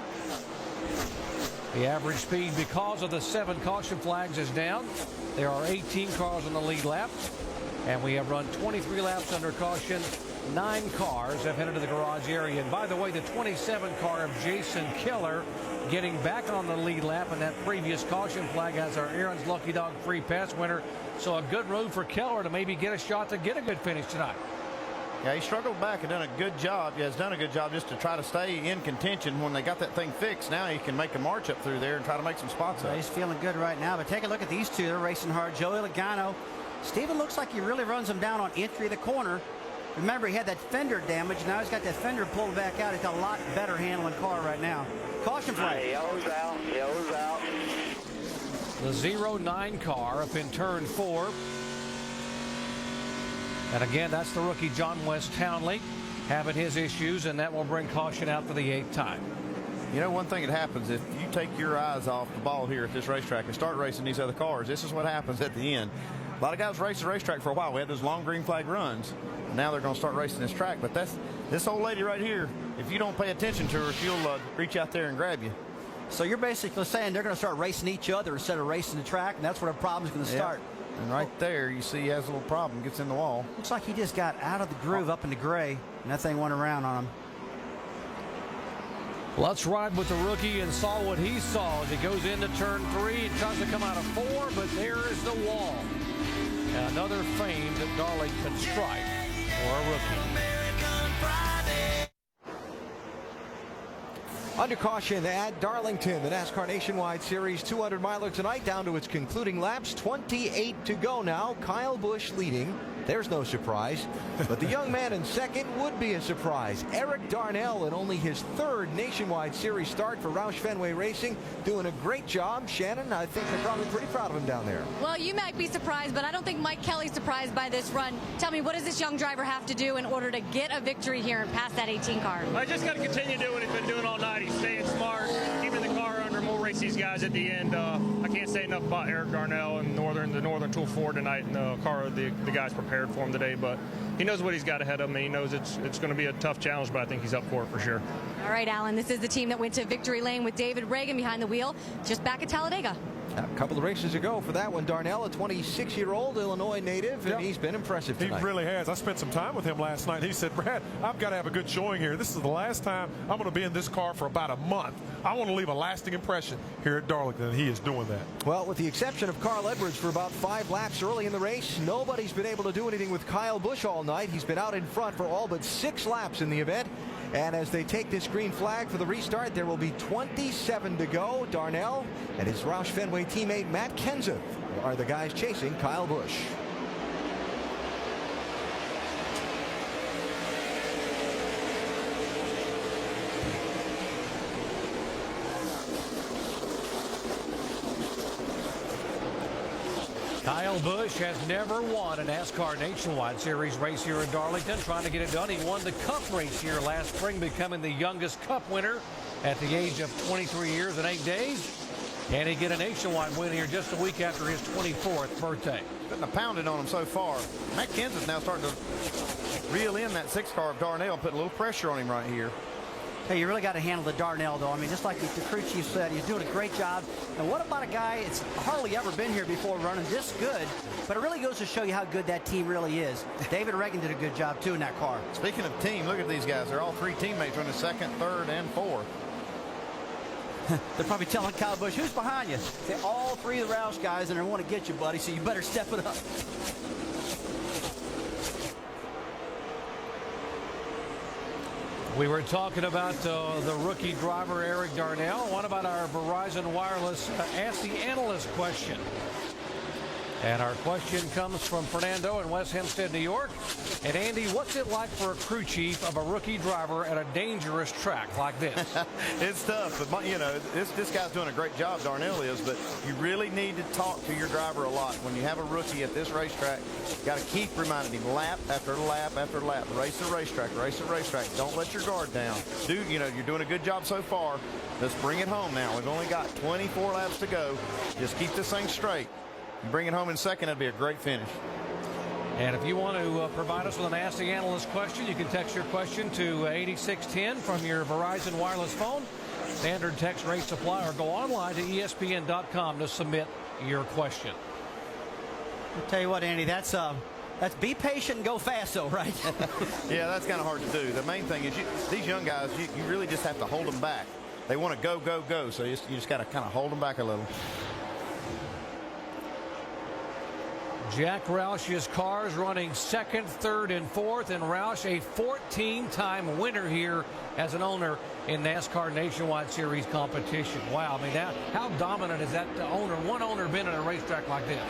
The average speed, because of the 7 caution flags, is down. There are 18 cars on the lead lap. And we have run 23 laps under caution. 9 cars have headed to the garage area. And by the way, the 27 car of Jason Keller getting back on the lead lap, and that previous caution flag as our Aaron's Lucky Dog free pass winner. So a good road for Keller to maybe get a shot to get a good finish tonight. Yeah, he struggled back and done a good job. He has done a good job just to try to stay in contention. When they got that thing fixed, now he can make a march up through there and try to make some spots up. He's feeling good right now. But take a look at these two. They're racing hard. Joey Logano. Steven looks like he really runs him down on entry of the corner. Remember, he had that fender damage. Now he's got that fender pulled back out. It's a lot better handling car right now. Caution flag. Yellow's out. Yellow's out. The 09 car up in turn 4. And again, that's the rookie John West Townley having his issues, and that will bring caution out for the 8th time. You know, one thing that happens if you take your eyes off the ball here at this racetrack and start racing these other cars, this is what happens at the end. A lot of guys race the racetrack for a while. We had those long green flag runs. Now they're going to start racing this track. But that's this old lady right here. If you don't pay attention to her, she'll reach out there and grab you. So you're basically saying they're going to start racing each other instead of racing the track, and that's where the problem's going to start. And right there, you see he has a little problem, gets in the wall. Looks like he just got out of the groove up in the gray, and that thing went around on him. Let's ride with the rookie and saw what he saw as he goes into turn 3 and tries to come out of 4, but there is the wall. And another fame that Darlington strike for a rookie. Under caution at Darlington, the NASCAR Nationwide Series 200-miler tonight down to its concluding laps. 28 to go now. Kyle Busch leading. There's no surprise. But the young man in second would be a surprise. Eric Darnell in only his 3rd Nationwide Series start for Roush Fenway Racing. Doing a great job. Shannon, I think they're probably pretty proud of him down there. Well, you might be surprised, but I don't think Mike Kelly's surprised by this run. Tell me, what does this young driver have to do in order to get a victory here and pass that 18 car? I just got to continue doing what he's been doing all night. He's staying smart, keeping the car under, more race these guys at the end. I can't say enough about Eric Darnell and the Northern Tool 4 tonight, and the car the guys prepared for him today. But he knows what he's got ahead of him, and he knows it's going to be a tough challenge, but I think he's up for it for sure. All right, Alan, this is the team that went to victory lane with David Reagan behind the wheel just back at Talladega. A couple of races ago for that one. Darnell, a 26-year-old Illinois native, and he's been impressive tonight. He really has. I spent some time with him last night. He said, Brad, I've got to have a good showing here. This is the last time I'm going to be in this car for about a month. I want to leave a lasting impression here at Darlington, and he is doing that. Well, with the exception of Carl Edwards for about 5 laps early in the race, nobody's been able to do anything with Kyle Busch all night. He's been out in front for all but 6 laps in the event. And as they take this green flag for the restart, there will be 27 to go. Darnell and his Roush Fenway teammate Matt Kenseth are the guys chasing Kyle Busch. Kyle Busch has never won a NASCAR Nationwide Series race here in Darlington. Trying to get it done. He won the Cup race here last spring, becoming the youngest Cup winner at the age of 23 years and 8 days. Can he get a nationwide win here just a week after his 24th birthday? Putting a pounding on him so far. Matt Kenseth now starting to reel in that 6 car of Darnell, putting a little pressure on him right here. Hey, you really got to handle the Darnell, though. I mean, just like the crew chief said, he's doing a great job. And what about a guy that's hardly ever been here before running this good? But it really goes to show you how good that team really is. David Reagan did a good job, too, in that car. Speaking of team, look at these guys. They're all 3 teammates running 2nd, 3rd, and 4th. They're probably telling Kyle Busch, who's behind you? Say, all 3 of the Roush guys, and they want to get you, buddy, so you better step it up. We were talking about the rookie driver, Eric Darnell. What about our Verizon Wireless Ask the Analyst question? And our question comes from Fernando in West Hempstead, New York. And Andy, what's it like for a crew chief of a rookie driver at a dangerous track like this? It's tough, but you know, this guy's doing a great job, Darnell is, but you really need to talk to your driver a lot. When you have a rookie at this racetrack, you got to keep reminding him lap after lap after lap. Race the racetrack, race the racetrack. Don't let your guard down. Dude, you know, you're doing a good job so far. Let's bring it home now. We've only got 24 laps to go. Just keep this thing straight. Bring it home in second, that'd be a great finish. And if you want to provide us with an Ask the Analyst question, you can text your question to 8610 from your Verizon wireless phone. Standard text rate supply, or go online to ESPN.com to submit your question. I'll tell you what, Andy, that's be patient and go fast, though, right? Yeah, that's kind of hard to do. The main thing is these young guys, you really just have to hold them back. They want to go, go, go, so you just got to kind of hold them back a little. Jack Roush's cars running 2nd, 3rd, and 4th, and Roush a 14-time winner here as an owner in NASCAR Nationwide Series competition. Wow, I mean, how dominant is that one owner been in a racetrack like this?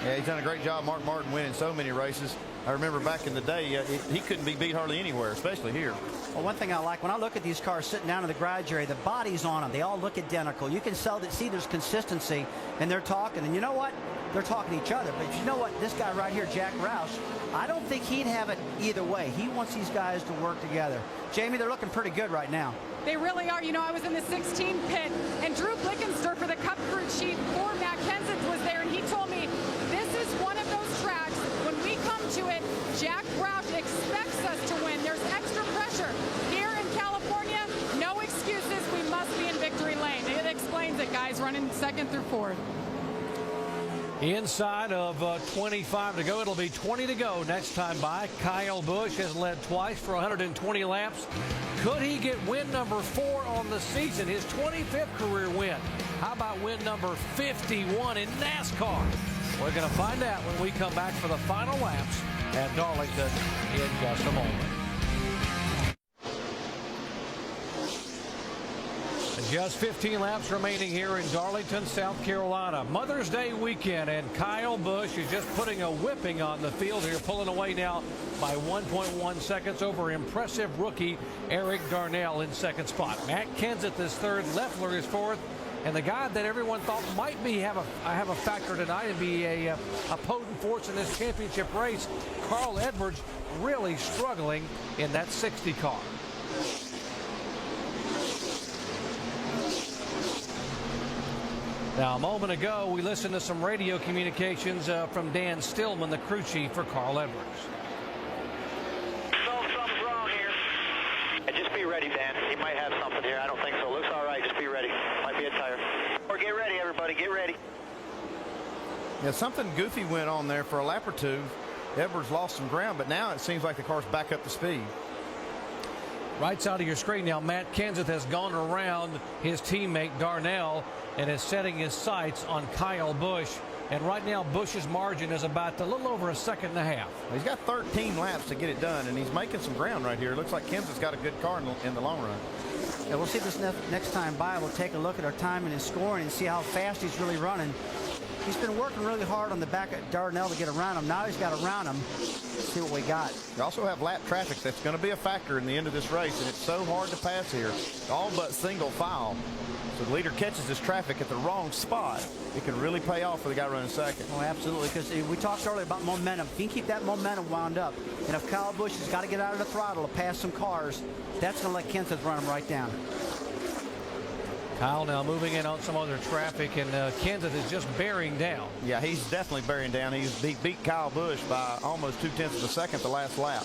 Yeah, he's done a great job. Mark Martin winning so many races. I remember back in the day, he couldn't be beat hardly anywhere, especially here. Well, one thing I like, when I look at these cars sitting down in the garage area, the bodies on them, they all look identical. You can see there's consistency, and they're talking. And you know what? They're talking to each other. But you know what? This guy right here, Jack Roush, I don't think he'd have it either way. He wants these guys to work together. Jamie, they're looking pretty good right now. They really are. You know, I was in the 16 pit, and Drew Blickenster for the Cup crew chief for Matt Kenseth was there, and he told me this is one of those tracks, when we come to it, Jack Roush expects us to win. There's extra pressure. Here in California, no excuses. We must be in victory lane. It Inside of 25 to go. It'll be 20 to go next time by. Kyle Busch has led twice for 120 laps. Could he get win number 4 on the season, his 25th career win? How about win number 51 in NASCAR? We're going to find out when we come back for the final laps at Darlington in just a moment. Just 15 laps remaining here in Darlington, South Carolina. Mother's Day weekend, and Kyle Busch is just putting a whipping on the field here, pulling away now by 1.1 seconds over impressive rookie Eric Darnell in second spot. Matt Kenseth is third, Leffler is fourth, and the guy that everyone thought might be have a factor tonight and be a potent force in this championship race, Carl Edwards, really struggling in that 60 car. Now, a moment ago, we listened to some radio communications from Dan Stillman, the crew chief for Carl Edwards. Something's wrong here. Just be ready, Dan. He might have something here. I don't think so. Looks all right. Just be ready. Might be a tire. Or get ready, everybody. Get ready. Yeah, something goofy went on there for a lap or two. Edwards lost some ground, but now it seems like the car's back up to speed. Right side of your screen now, Matt Kenseth has gone around his teammate Darnell and is setting his sights on Kyle Busch. And right now, Busch's margin is about a little over a second and a half. He's got 13 laps to get it done, and he's making some ground right here. It looks like Kenseth's got a good car in the long run. Yeah, we'll see this next time by. We'll take a look at our time and his scoring and see how fast he's really running. He's been working really hard on the back of Darnell to get around him. Now he's got around him. Let's see what we got. You also have lap traffic that's going to be a factor in the end of this race, and it's so hard to pass here. All but single file. So the leader catches this traffic at the wrong spot. It can really pay off for the guy running second. Oh, absolutely, because we talked earlier about momentum. If you can keep that momentum wound up, and if Kyle Busch has got to get out of the throttle to pass some cars, that's going to let Kenseth run him right down. Kyle now moving in on some other traffic, and Kenseth is just bearing down. Yeah, he's definitely bearing down. He beat Kyle Busch by almost 0.2 of a second the last lap.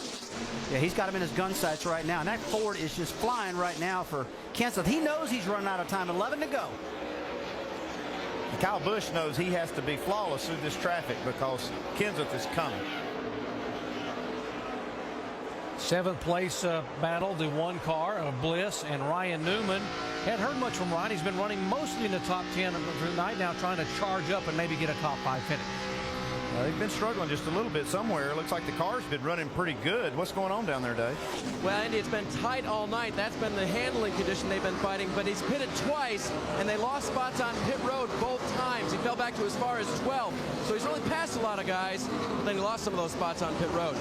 Yeah, he's got him in his gun sights right now, and that Ford is just flying right now for Kenseth. He knows he's running out of time. 11 to go. Kyle Busch knows he has to be flawless through this traffic because Kenseth is coming. Seventh place battle, the one car of Bliss and Ryan Newman. Hadn't heard much from Ryan. He's been running mostly in the top 10 tonight, now trying to charge up and maybe get a top 5 finish. They've been struggling just a little bit somewhere. It looks like the car's been running pretty good. What's going on down there, Dave? Well, Andy, it's been tight all night. That's been the handling condition they've been fighting, but he's pitted twice, and they lost spots on pit road both times. He fell back to as far as 12, so he's really passed a lot of guys, but then he lost some of those spots on pit road.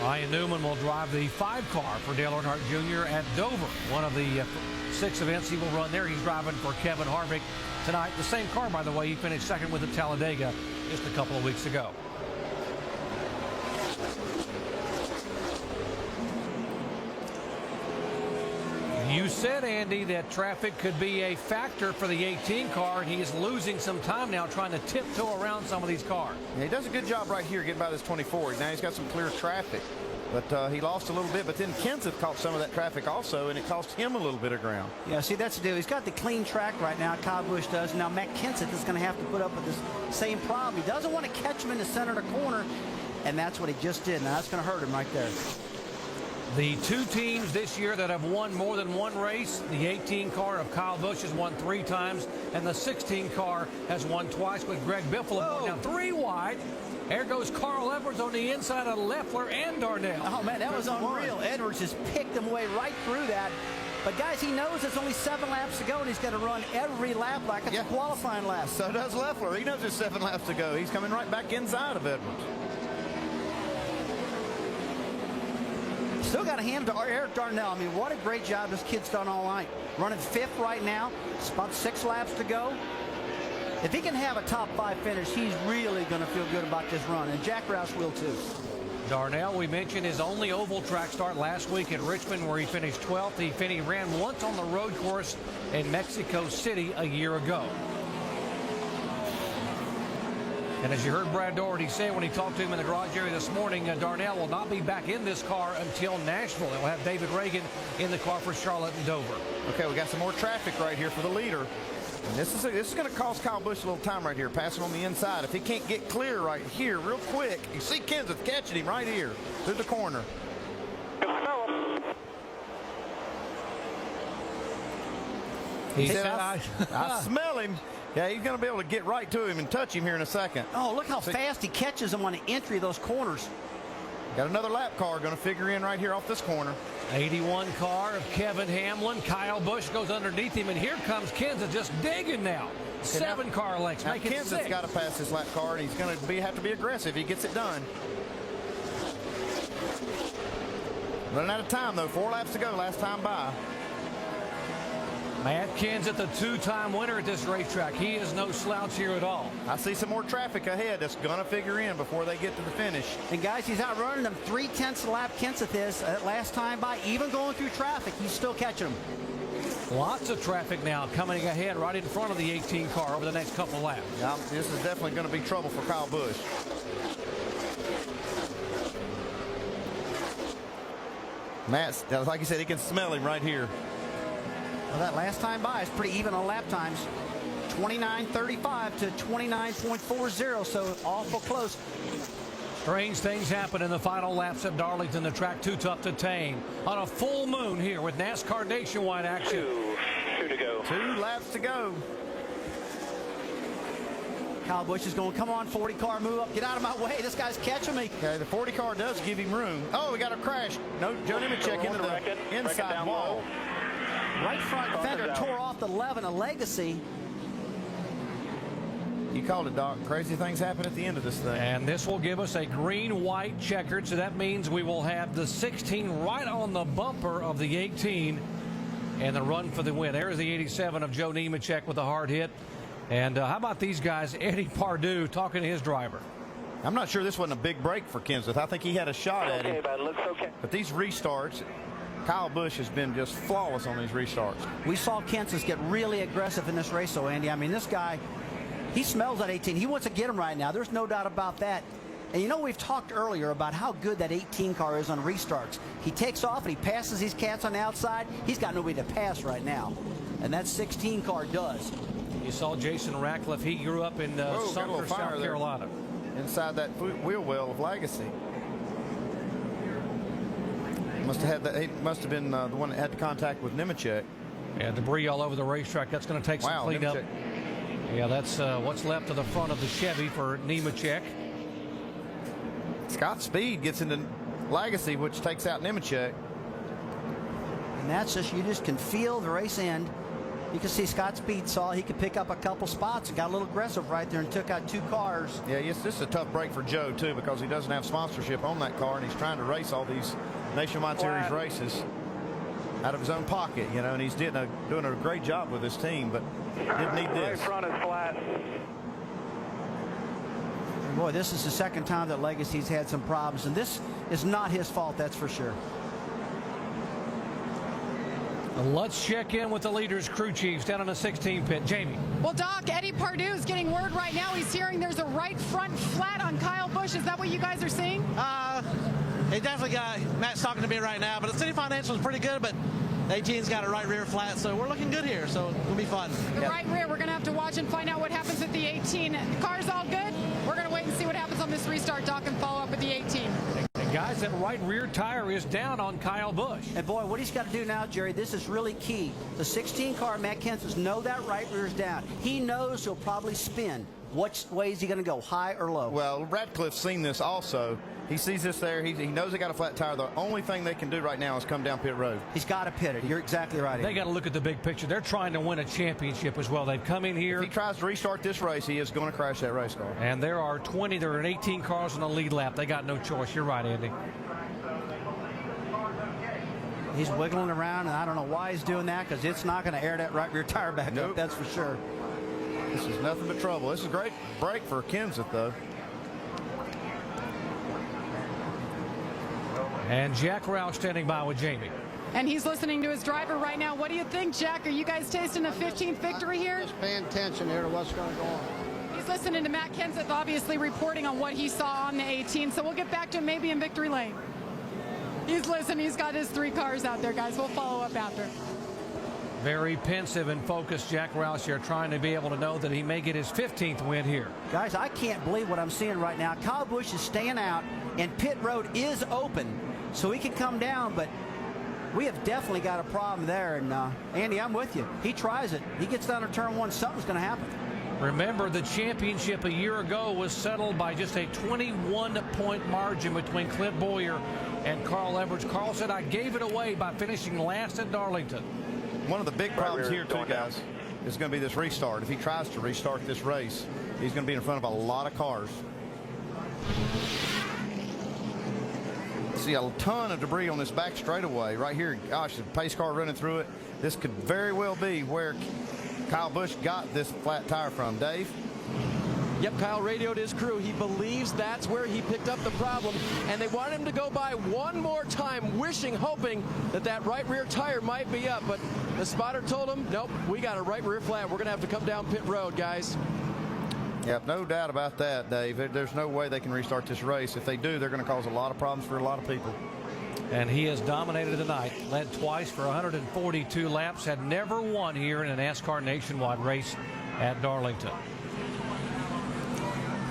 Ryan Newman will drive the 5 car for Dale Earnhardt Jr. at Dover, one of the 6 events he will run there. He's driving for Kevin Harvick tonight. The same car, by the way, he finished second with at Talladega just a couple of weeks ago. You said, Andy, that traffic could be a factor for the 18 car, and he is losing some time now trying to tiptoe around some of these cars. Yeah, he does a good job right here getting by this 24. Now he's got some clear traffic, but he lost a little bit. But then Kenseth caught some of that traffic also, and it cost him a little bit of ground. Yeah, see, that's the deal. He's got the clean track right now, Kyle Busch does. Now Matt Kenseth is going to have to put up with this same problem. He doesn't want to catch him in the center of the corner, and that's what he just did. Now that's going to hurt him right there. The 2 teams this year that have won more than one race, the 18 car of Kyle Busch has won 3 times, and the 16 car has won twice with Greg Biffle. Now 3 wide. There goes Carl Edwards on the inside of Leffler and Darnell. Oh, man, that was unreal. Edwards just picked him away right through that. But, guys, he knows there's only 7 laps to go, and he's going to run every lap like it's a qualifying lap. So does Leffler. He knows there's 7 laps to go. He's coming right back inside of Edwards. Still got a hand to Eric Darnell. I mean, what a great job this kid's done all night. Running 5th right now. It's about 6 laps to go. If he can have a top 5 finish, he's really going to feel good about this run, and Jack Roush will too. Darnell, we mentioned his only oval track start last week at Richmond, where he finished 12th. He ran once on the road course in Mexico City a year ago. And as you heard Brad Doherty say when he talked to him in the garage area this morning, Darnell will not be back in this car until Nashville. They'll have David Reagan in the car for Charlotte and Dover. Okay, we got some more traffic right here for the leader. And this is going to cost Kyle Busch a little time right here, passing on the inside. If he can't get clear right here real quick, you see Kenseth catching him right here through the corner. He said, I smell him. Yeah, he's going to be able to get right to him and touch him here in a second. Oh, look how fast he catches him on the entry of those corners. Got another lap car going to figure in right here off this corner. 81 car of Kevin Hamlin. Kyle Busch goes underneath him, and here comes Kenseth just digging now. 7 car lengths, making it 6. Kenseth's got to pass this lap car, and he's going to have to be aggressive. He gets it done. Running out of time, though. 4 laps to go last time by. Matt Kenseth, the 2-time winner at this racetrack. He is no slouch here at all. I see some more traffic ahead that's going to figure in before they get to the finish. And guys, he's outrunning them 3/10 a lap. Kenseth is last time by, even going through traffic, he's still catching them. Lots of traffic now coming ahead right in front of the 18 car over the next couple of laps. Yeah, this is definitely going to be trouble for Kyle Busch. Matt, like you said, he can smell him right here. Well, that last time by is pretty even on lap times. 29.35 to 29.40, so awful close. Strange things happen in the final laps at Darlington. The track too tough to tame. On a full moon here with NASCAR Nationwide action. 2 to go. 2 laps to go. Kyle Busch is going, come on, 40 car, move up, get out of my way. This guy's catching me. Okay, the 40 car does give him room. Oh, we got a crash. No, Joe Nemechek into the inside wall. Right front fender tore off the 11 of Legacy. You called it, Doc. Crazy things happen at the end of this thing. And this will give us a green-white checkered, so that means we will have the 16 right on the bumper of the 18 and the run for the win. There's the 87 of Joe Nemechek with a hard hit. And how about these guys? Eddie Pardue talking to his driver. I'm not sure this wasn't a big break for Kenseth. I think he had a shot at him. Bud, looks okay. But these restarts, Kyle Busch has been just flawless on these restarts. We saw Kenseth get really aggressive in this race, though, Andy. I mean, this guy, he smells that 18. He wants to get him right now. There's no doubt about that. And you know, we've talked earlier about how good that 18 car is on restarts. He takes off and he passes these cats on the outside. He's got nobody to pass right now. And that 16 car does. You saw Jason Ratcliffe. He grew up in Sumter, South Carolina. Inside that wheel well of Legacy. Must have had that. He must have been the one that had the contact with Nemechek. Yeah, debris all over the racetrack. That's going to take some cleanup. Nemechek. Yeah, that's what's left of the front of the Chevy for Nemechek. Scott Speed gets into Legacy, which takes out Nemechek. And that's just, you just can feel the race end. You can see Scott Speed saw he could pick up a couple spots and got a little aggressive right there and took out 2 cars. Yeah, yes, this is a tough break for Joe, too, because he doesn't have sponsorship on that car, and he's trying to race all these Nationwide Series races out of his own pocket, you know, and he's doing a great job with his team, but didn't need this. Right front is flat. Boy, this is the second time that Legacy's had some problems, and this is not his fault, that's for sure. Let's check in with the leaders, crew chiefs down on the 16 pit. Jamie. Well, Doc, Eddie Pardue is getting word right now. He's hearing there's a right front flat on Kyle Busch. Is that what you guys are seeing? He definitely got, Matt's talking to me right now, but the City Financial is pretty good, but 18's got a right rear flat, so we're looking good here, so it'll be fun. The right rear, we're going to have to watch and find out what happens with the 18. The car's all good. We're going to wait and see what happens on this restart, Doc, and follow up with the 18. And guys, that right rear tire is down on Kyle Busch. And boy, what he's got to do now, Jerry, this is really key. The 16 car, Matt Kenseth, know that right rear is down. He knows he'll probably spin. Which way is he going to go, high or low? Well, Radcliffe's seen this also. He sees this there. He knows they got a flat tire. The only thing they can do right now is come down pit road. He's got to pit it. You're exactly right. They got to look at the big picture. They're trying to win a championship as well. They've come in here. If he tries to restart this race, he is going to crash that race car. And there are 18 cars on the lead lap. They got no choice. You're right, Andy. He's wiggling around, and I don't know why he's doing that, because it's not going to air that right rear tire back up, that's for sure. This is nothing but trouble. This is a great break for Kenseth, though. And Jack Roush standing by with Jamie. And he's listening to his driver right now. What do you think, Jack? Are you guys tasting a 15th victory here? Just paying attention here to what's going to go on. He's listening to Matt Kenseth, obviously reporting on what he saw on the 18. So we'll get back to him maybe in victory lane. He's listening. He's got his 3 cars out there, guys. We'll follow up after. Very pensive and focused, Jack Roush here, trying to be able to know that he may get his 15th win here. Guys, I can't believe what I'm seeing right now. Kyle Busch is staying out, and pit road is open, so he can come down, but we have definitely got a problem there. And Andy, I'm with you. He tries it. He gets down to turn one, something's going to happen. Remember, the championship a year ago was settled by just a 21-point margin between Clint Boyer and Carl Edwards. Carl said, I gave it away by finishing last at Darlington. One of the big problems here, too, guys, is going to be this restart. If he tries to restart this race, he's going to be in front of a lot of cars. See a ton of debris on this back straightaway right here. Gosh, the pace car running through it. This could very well be where Kyle Busch got this flat tire from. Dave? Yep, Kyle radioed his crew. He believes that's where he picked up the problem, and they want him to go by one more time, wishing, hoping that that right rear tire might be up. But the spotter told him, nope, we got a right rear flat. We're going to have to come down pit road, guys. Yep, no doubt about that, Dave. There's no way they can restart this race. If they do, they're going to cause a lot of problems for a lot of people. And he has dominated tonight. Led twice for 142 laps. Had never won here in a NASCAR nationwide race at Darlington.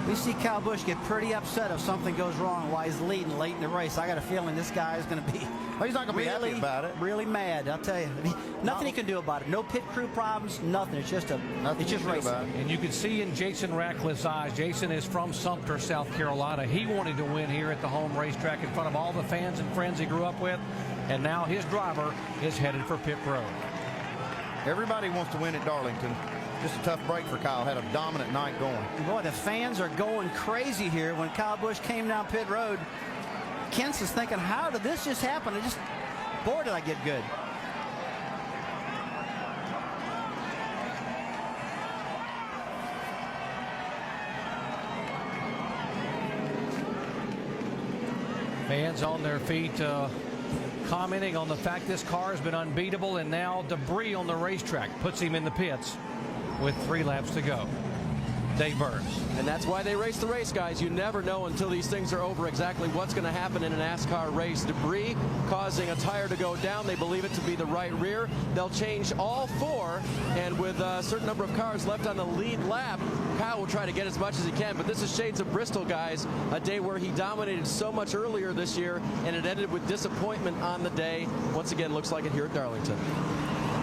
We see Kyle Busch get pretty upset if something goes wrong while he's leading late in the race. I got a feeling this guy is going to be he's not going to be happy about it. Really mad, I'll tell you. Nothing he can do about it. No pit crew problems, nothing. It's just racing. And you can see in Jason Ratcliffe's eyes, Jason is from Sumter, South Carolina. He wanted to win here at the home racetrack in front of all the fans and friends he grew up with. And now his driver is headed for pit road. Everybody wants to win at Darlington. Just a tough break for Kyle. Had a dominant night going. Boy, the fans are going crazy here. When Kyle Busch came down pit road, Kent's is thinking, how did this just happen? Boy, did I get good. Fans on their feet commenting on the fact this car has been unbeatable, and now debris on the racetrack puts him in the pits with 3 laps to go. Dave Burns. And that's why they race the race, guys. You never know until these things are over exactly what's going to happen in a NASCAR race. Debris causing a tire to go down. They believe it to be the right rear. They'll change all 4, and with a certain number of cars left on the lead lap, Kyle will try to get as much as he can. But this is shades of Bristol, guys. A day where he dominated so much earlier this year, and it ended with disappointment on the day. Once again, looks like it here at Darlington.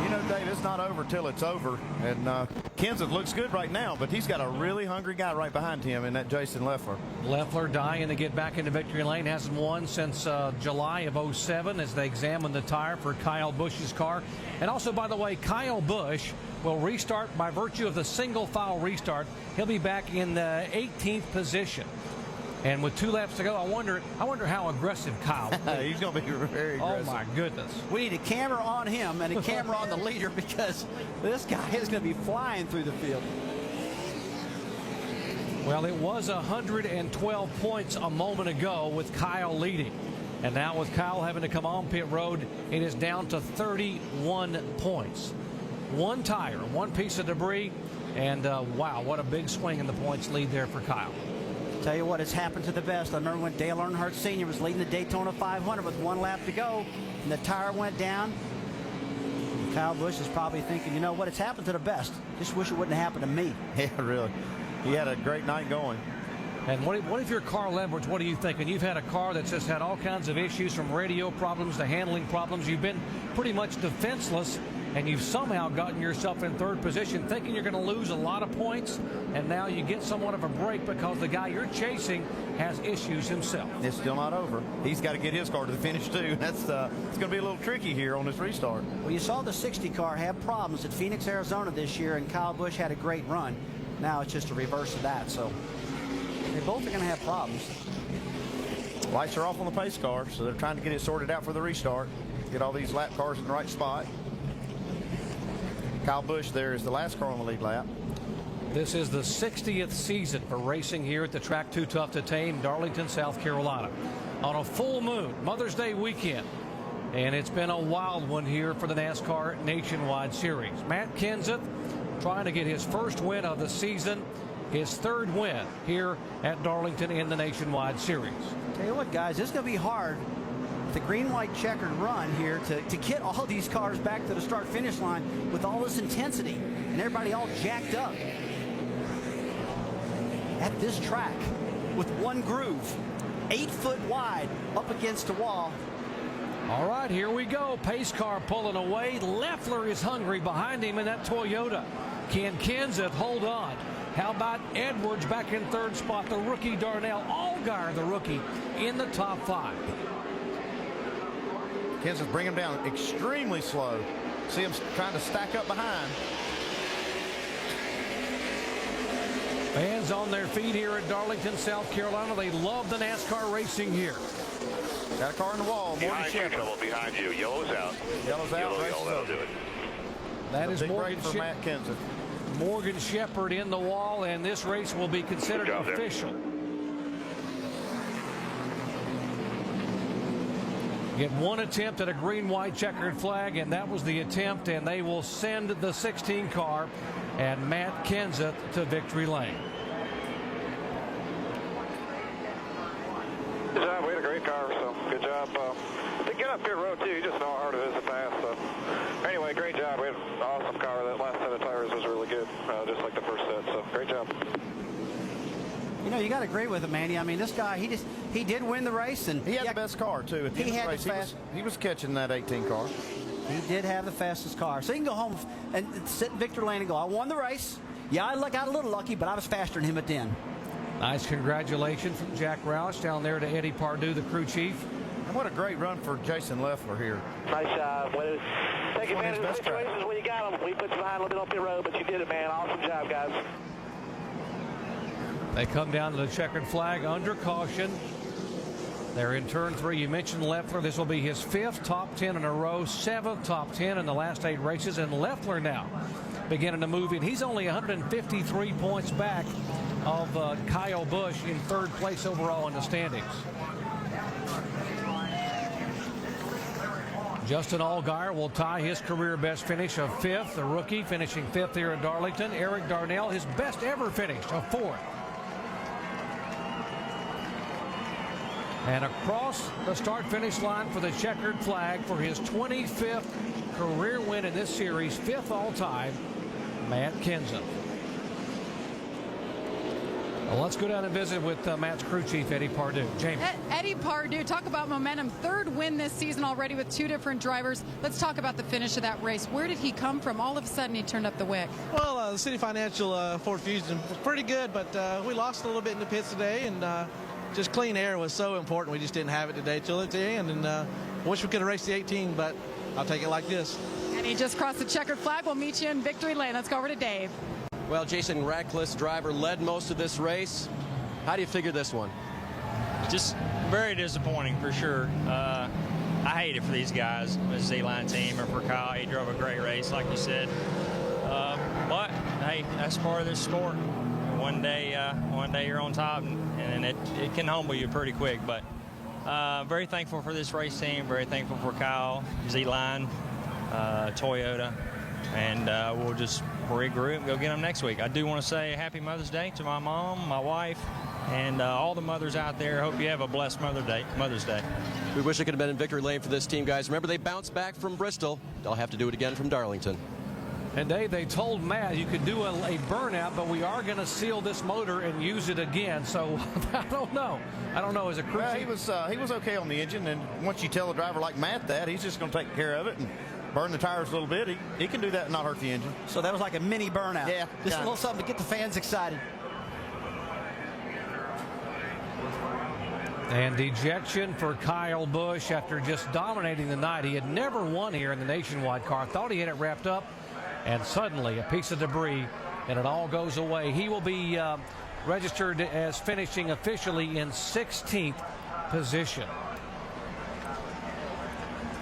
You know, Dave, it's not over till it's over. And Kenseth looks good right now, but he's got a really hungry guy right behind him in that Jason Leffler. Leffler dying to get back into victory lane. Hasn't won since July of 07 as they examine the tire for Kyle Busch's car. And also, by the way, Kyle Busch will restart by virtue of the single file restart. He'll be back in the 18th position. And with 2 laps to go, I wonder how aggressive Kyle will be. He's going to be very aggressive. Oh, my goodness. We need a camera on him and a camera on the leader, because this guy is going to be flying through the field. Well, it was 112 points a moment ago with Kyle leading. And now with Kyle having to come on pit road, it is down to 31 points. 1 tire, 1 piece of debris, and wow, what a big swing in the points lead there for Kyle. Tell you what, it's happened to the best. I remember when Dale Earnhardt Sr. was leading the Daytona 500 with 1 lap to go, and the tire went down. And Kyle Busch is probably thinking, you know what, it's happened to the best. Just wish it wouldn't happen to me. Yeah, really. He had a great night going. And what if you're Carl Edwards? What do you think? And you've had a car that's just had all kinds of issues, from radio problems to handling problems. You've been pretty much defenseless, and you've somehow gotten yourself in 3rd position, thinking you're going to lose a lot of points, and now you get somewhat of a break because the guy you're chasing has issues himself. It's still not over. He's got to get his car to the finish too. That's it's going to be a little tricky here on this restart. Well, you saw the 60 car have problems at Phoenix, Arizona this year, and Kyle Busch had a great run. Now it's just a reverse of that, so they both are going to have problems. Lights are off on the pace car, so they're trying to get it sorted out for the restart. Get all these lap cars in the right spot. Kyle Busch there is the last car on the lead lap. This is the 60th season for racing here at the track Too Tough to Tame, Darlington, South Carolina, on a full moon, Mother's Day weekend. And it's been a wild one here for the NASCAR Nationwide Series. Matt Kenseth trying to get his 1st win of the season, his 3rd win here at Darlington in the Nationwide Series. Tell you what, guys, this is going to be hard the green-white checkered run here to get all these cars back to the start-finish line with all this intensity and everybody all jacked up at this track with one groove, 8 foot wide, up against a wall. All right, here we go. Pace car pulling away. Leffler is hungry behind him in that Toyota. Can Kenseth hold on? How about Edwards back in third spot? The rookie Darnell. Allgaier, the rookie, in the top 5. Kenseth bring him down extremely slow. See him trying to stack up behind. Fans on their feet here at Darlington, South Carolina. They love the NASCAR racing here. Got a car in the wall. Behind you, Trouble, behind you. Yellow's out. Yellow's out. Yellow, that'll do it. That is Morgan for Matt Kenseth. Morgan Shepherd in the wall, and this race will be considered official. Get one attempt at a green-white checkered flag, and that was the attempt, and they will send the 16 car and Matt Kenseth to victory lane. Good job. We had a great car, so good job. To get up pit road, too, you just know how hard it is to pass. So anyway, great job. We had an awesome car. That last set of tires was really good, just like the first set. So great job. You know, you got to agree with him, Andy. I mean, this guy, he did win the race, and he had the best car too. At the end of the race, he was catching that 18 car. He did have the fastest car, so he can go home and sit in victory lane and go, I won the race. Yeah, I got a little lucky, but I was faster than him at the end. Nice congratulations from Jack Roush down there to Eddie Pardue, the crew chief. And what a great run for Jason Leffler here. Nice job. Take advantage of situations when you got them. We put you behind a little bit on pit road, but you did it, man. Awesome job, guys. They come down to the checkered flag under caution. They're in turn 3. You mentioned Leffler. This will be his 5th top 10 in a row, 7th top 10 in the last 8 races. And Leffler now beginning to move in. He's only 153 points back of Kyle Busch in 3rd place overall in the standings. Justin Allgaier will tie his career best finish of 5th. The rookie finishing 5th here at Darlington. Eric Darnell, his best ever finish of 4th. And across the start-finish line for the checkered flag for his 25th career win in this series, 5th all-time, Matt Kenseth. Well, let's go down and visit with Matt's crew chief, Eddie Pardue. Jamie. Eddie Pardue, talk about momentum. 3rd win this season already with 2 different drivers. Let's talk about the finish of that race. Where did he come from? All of a sudden, he turned up the wick. Well, the City Financial Ford Fusion was pretty good, but we lost a little bit in the pits today, and just clean air was so important. We just didn't have it today till at the end, and wish we could have raced the 18, but I'll take it like this. And he just crossed the checkered flag. We'll meet you in victory lane. Let's go over to Dave. Well, Jason Ratcliffe's driver led most of this race. How do you figure this one? Just very disappointing for sure. I hate it for these guys, the Z-Line team, or for Kyle. He drove a great race, like you said. But hey, that's part of this sport. One day you're on top, and it can humble you pretty quick. But very thankful for this race team. Very thankful for Kyle, Z-Line, Toyota, and we'll just regroup and go get them next week. I do want to say Happy Mother's Day to my mom, my wife, and all the mothers out there. Hope you have a blessed Mother's Day. We wish it could have been in victory lane for this team, guys. Remember, they bounced back from Bristol. They'll have to do it again from Darlington. And Dave, they told Matt you could do a burnout, but we are going to seal this motor and use it again. So I don't know. As a crew chief, he was okay on the engine, and once you tell a driver like Matt that, he's just going to take care of it and burn the tires a little bit. He can do that and not hurt the engine. So that was like a mini burnout. Yeah. Just a little something to get the fans excited. And ejection for Kyle Busch after just dominating the night. He had never won here in the Nationwide car. Thought he had it wrapped up, and suddenly a piece of debris, and it all goes away. He will be registered as finishing officially in 16th position.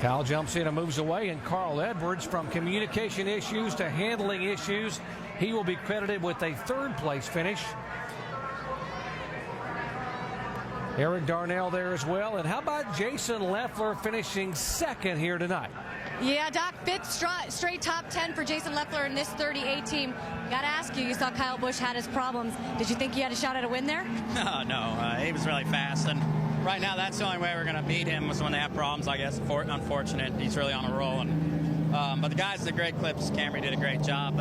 Kyle jumps in and moves away, and Carl Edwards, from communication issues to handling issues, he will be credited with a 3rd place finish. Eric Darnell there as well. And how about Jason Leffler finishing 2nd here tonight? Yeah, Doc, 5th straight top 10 for Jason Leffler in this 38 team. Got to ask you saw Kyle Busch had his problems. Did you think he had a shot at a win there? No. He was really fast, and right now, that's the only way we're going to beat him was when they have problems, I guess. Unfortunate. He's really on a roll. But the guys did great clips. Camry did a great job.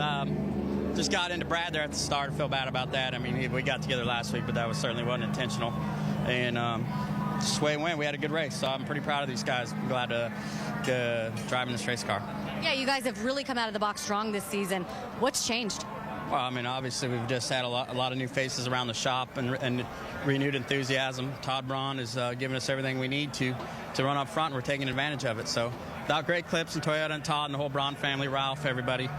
Just got into Brad there at the start. I feel bad about that. I mean, we got together last week, but that certainly wasn't intentional. And just the way it went, we had a good race. So I'm pretty proud of these guys. I'm glad to drive in this race car. Yeah, you guys have really come out of the box strong this season. What's changed? Well, I mean, obviously we've just had a lot of new faces around the shop and renewed enthusiasm. Todd Braun is giving us everything we need to run up front, and we're taking advantage of it. So without great clips and Toyota and Todd and the whole Braun family, Ralph, everybody,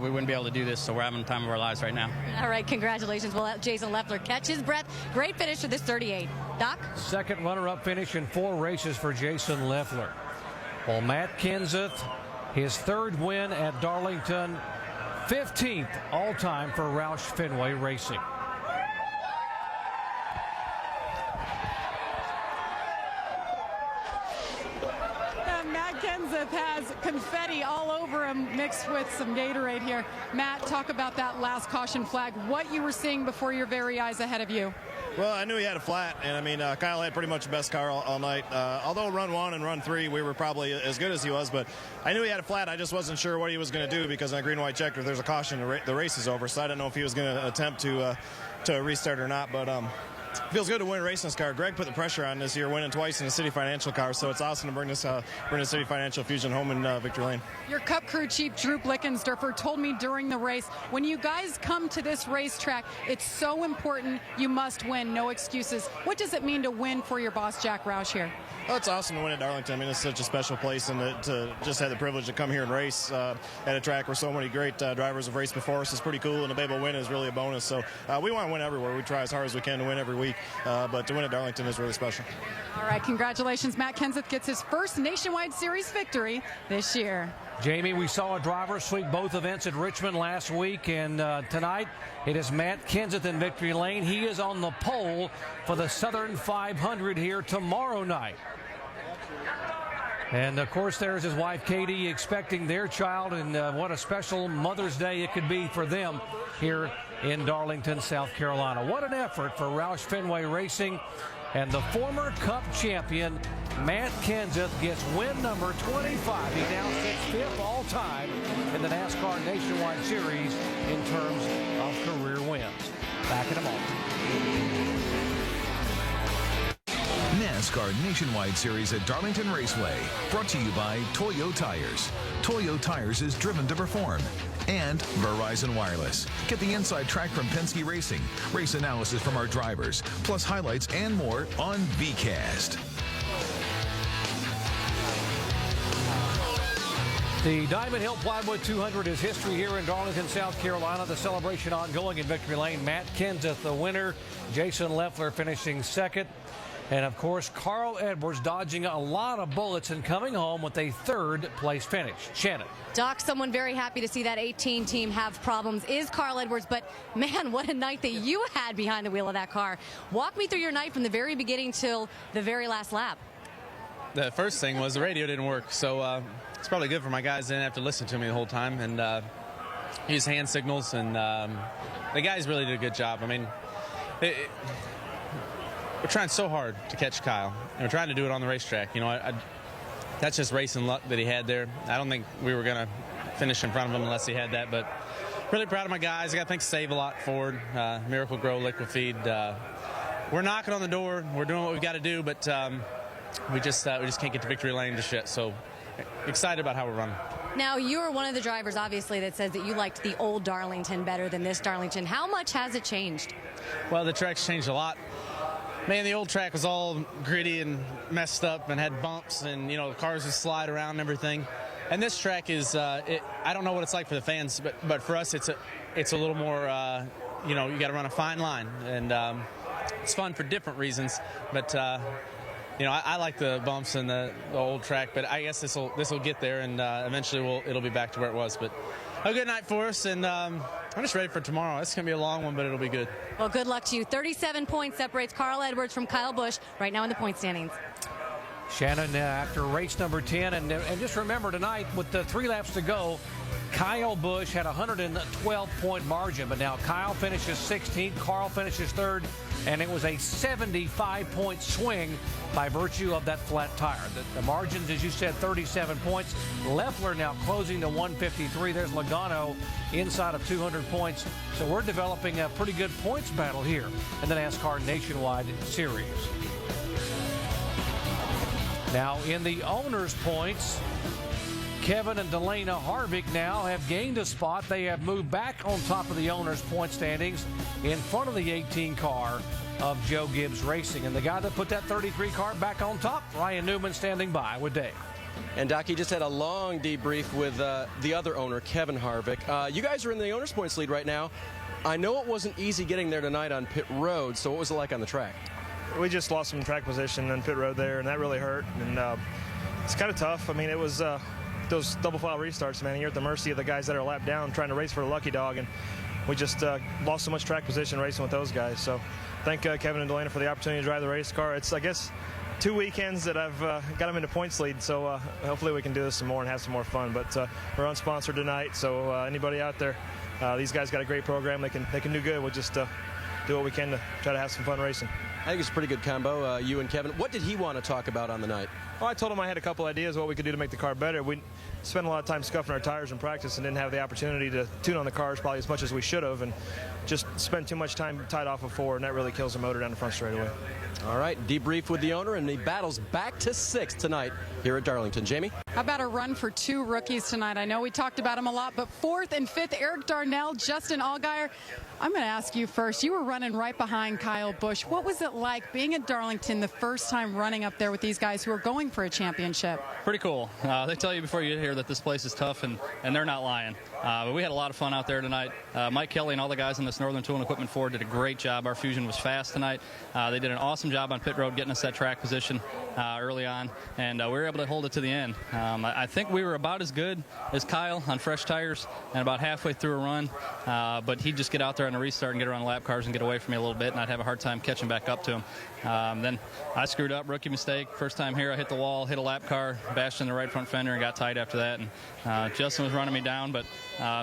we wouldn't be able to do this. So we're having the time of our lives right now. All right, congratulations. We'll let Jason Leffler catch his breath. Great finish for this 38. Doc? Second runner-up finish in 4 races for Jason Leffler. Well, Matt Kenseth, his 3rd win at Darlington, 15th all-time for Roush Fenway Racing. Matt Kenseth has confetti all over him mixed with some Gatorade here. Matt, talk about that last caution flag, what you were seeing before your very eyes ahead of you. Well, I knew he had a flat, and I mean, Kyle had pretty much the best car all night. Although run 1 and run 3, we were probably as good as he was, but I knew he had a flat. I just wasn't sure what he was going to do because on a green-white checker, if there's a caution, the race is over. So I didn't know if he was going to attempt to restart or not, but feels good to win a race in this car. Greg put the pressure on this year, winning twice in the City Financial car, so it's awesome to bring the City Financial Fusion home in Victory Lane. Your Cup crew chief, Drew Blickensderfer, told me during the race, when you guys come to this racetrack, it's so important you must win, no excuses. What does it mean to win for your boss, Jack Roush, here? Oh, it's awesome to win at Darlington. I mean, it's such a special place, and to just have the privilege to come here and race at a track where so many great drivers have raced before us is pretty cool, and to be able to win is really a bonus. So we want to win everywhere. We try as hard as we can to win every week, but to win at Darlington is really special. All right, congratulations. Matt Kenseth gets his first Nationwide Series victory this year. Jamie, we saw a driver sweep both events at Richmond last week, and tonight it is Matt Kenseth in Victory Lane. He is on the pole for the Southern 500 here tomorrow night. And, of course, there's his wife, Katie, expecting their child, and what a special Mother's Day it could be for them here in Darlington, South Carolina. What an effort for Roush Fenway Racing. And the former Cup champion, Matt Kenseth, gets win number 25. He now sits 5th all-time in the NASCAR Nationwide Series in terms of career wins. Back in a moment. NASCAR Nationwide Series at Darlington Raceway, brought to you by Toyo Tires. Toyo Tires is driven to perform. And Verizon Wireless. Get the inside track from Penske Racing, race analysis from our drivers, plus highlights and more on VCast. The Diamond Hill Plywood 200 is history here in Darlington, South Carolina. The celebration ongoing in Victory Lane. Matt Kenseth, the winner. Jason Leffler finishing 2nd. And, of course, Carl Edwards dodging a lot of bullets and coming home with a 3rd place finish. Shannon. Doc, someone very happy to see that 18 team have problems is Carl Edwards. But, man, what a night that you had behind the wheel of that car. Walk me through your night from the very beginning till the very last lap. The first thing was the radio didn't work. So it's probably good for my guys. They didn't have to listen to me the whole time. And use hand signals. And the guys really did a good job. I mean, we're trying so hard to catch Kyle, and we're trying to do it on the racetrack. You know, that's just racing luck that he had there. I don't think we were going to finish in front of him unless he had that, but really proud of my guys. I got to thank Save a Lot Ford, Miracle Grow Liquid Feed. We're knocking on the door. We're doing what we've got to do, but we just can't get to Victory Lane just yet. So excited about how we're running. Now, you are one of the drivers, obviously, that says that you liked the old Darlington better than this Darlington. How much has it changed? Well, the track's changed a lot. Man, the old track was all gritty and messed up and had bumps, and, you know, the cars would slide around and everything. And this track is, I don't know what it's like for the fans, but for us, it's a little more, you know, you got to run a fine line. And it's fun for different reasons. But, you know, I like the bumps and the old track, but I guess this will get there, and eventually it'll be back to where it was. But a good night for us, and I'm just ready for tomorrow. It's going to be a long one, but it'll be good. Well, good luck to you. 37 points separates Carl Edwards from Kyle Busch right now in the point standings. Shannon, after race number 10, and just remember tonight with the 3 laps to go, Kyle Busch had a 112-point margin, but now Kyle finishes 16th, Carl finishes 3rd, and it was a 75-point swing by virtue of that flat tire. The margins, as you said, 37 points. Leffler now closing to 153. There's Logano inside of 200 points. So we're developing a pretty good points battle here in the NASCAR Nationwide Series. Now in the owners' points, Kevin and Delana Harvick now have gained a spot. They have moved back on top of the owners' point standings in front of the 18 car of Joe Gibbs Racing. And the guy that put that 33 car back on top, Ryan Newman, standing by with Dave. And Doc, he just had a long debrief with the other owner, Kevin Harvick. You guys are in the owners' points lead right now. I know it wasn't easy getting there tonight on pit road, so what was it like on the track? We just lost some track position on pit road there, and that really hurt. And it's kind of tough. I mean, it was those double file restarts, man. You're at the mercy of the guys that are lapped down trying to race for a lucky dog, and we just lost so much track position racing with those guys. So thank Kevin and Delana for the opportunity to drive the race car. It's, I guess, 2 weekends that I've got them into points lead, so hopefully we can do this some more and have some more fun. But we're unsponsored tonight, so anybody out there, these guys got a great program. They can do good. We'll just do what we can to try to have some fun racing. I think it's a pretty good combo, you and Kevin. What did he want to talk about on the night? Well, I told him I had a couple ideas what we could do to make the car better. We spent a lot of time scuffing our tires in practice and didn't have the opportunity to tune on the cars probably as much as we should have, and just spent too much time tied off of 4, and that really kills the motor down the front straightaway. All right, debrief with the owner, and he battles back to 6th tonight here at Darlington. Jamie? How about a run for 2 rookies tonight? I know we talked about them a lot, but 4th and 5th, Eric Darnell, Justin Allgaier. I'm going to ask you first. You were running right behind Kyle Busch. What was it like being at Darlington the first time running up there with these guys who are going for a championship? Pretty cool. They tell you before you get here that this place is tough, and they're not lying. But we had a lot of fun out there tonight. Mike Kelly and all the guys in this Northern Tool and Equipment Ford did a great job. Our Fusion was fast tonight. They did an awesome job on pit road getting us that track position early on, and we were able to hold it to the end. I think we were about as good as Kyle on fresh tires and about halfway through a run, but he'd just get out there on a restart and get around lap cars and get away from me a little bit, and I'd have a hard time catching back up to him. Then I screwed up, rookie mistake. First time here, I hit the wall, hit a lap car, bashed in the right front fender, and got tight after that. And Justin was running me down, but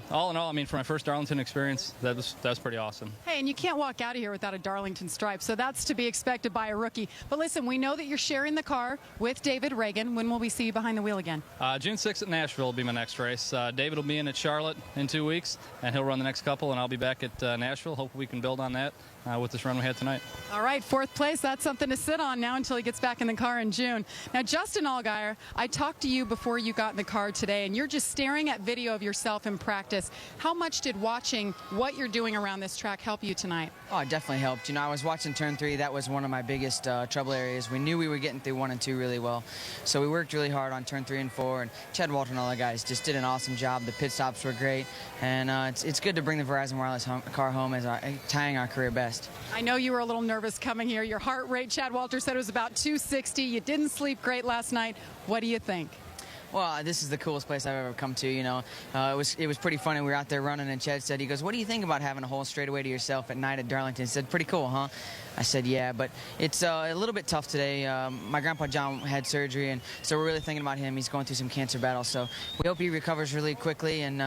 all in all, I mean, for my first Darlington experience, that was pretty awesome. Hey, and you can't walk out of here without a Darlington stripe, so that's to be expected by a rookie. But listen, we know that you're sharing the car with David Reagan. When will we see you behind the wheel again? June 6th at Nashville will be my next race. David will be in at Charlotte in 2 weeks, and he'll run the next couple, and I'll be back at Nashville. Hope we can build on that with this run we had tonight. All right, 4th place. That's something to sit on now until he gets back in the car in June. Now, Justin Allgaier, I talked to you before you got in the car today, and you're just staring at video of yourself in practice. How much did watching what you're doing around this track help you tonight? Oh, it definitely helped. You know, I was watching turn 3. That was one of my biggest trouble areas. We knew we were getting through 1 and 2 really well, so we worked really hard on turn 3 and 4. And Chad Walter and all the guys just did an awesome job. The pit stops were great, and it's good to bring the Verizon Wireless car home as tying our career best. I know you were a little nervous coming here. Your heart rate, Chad Walter said, it was about 260. You didn't sleep great last night. What do you think? Well, this is the coolest place I've ever come to, you know. It was pretty funny. We were out there running, and Chad said, he goes, what do you think about having a whole straightaway to yourself at night at Darlington? He said, pretty cool, huh? I said, yeah, but it's a little bit tough today. My grandpa John had surgery, and so we're really thinking about him. He's going through some cancer battles, so we hope he recovers really quickly, and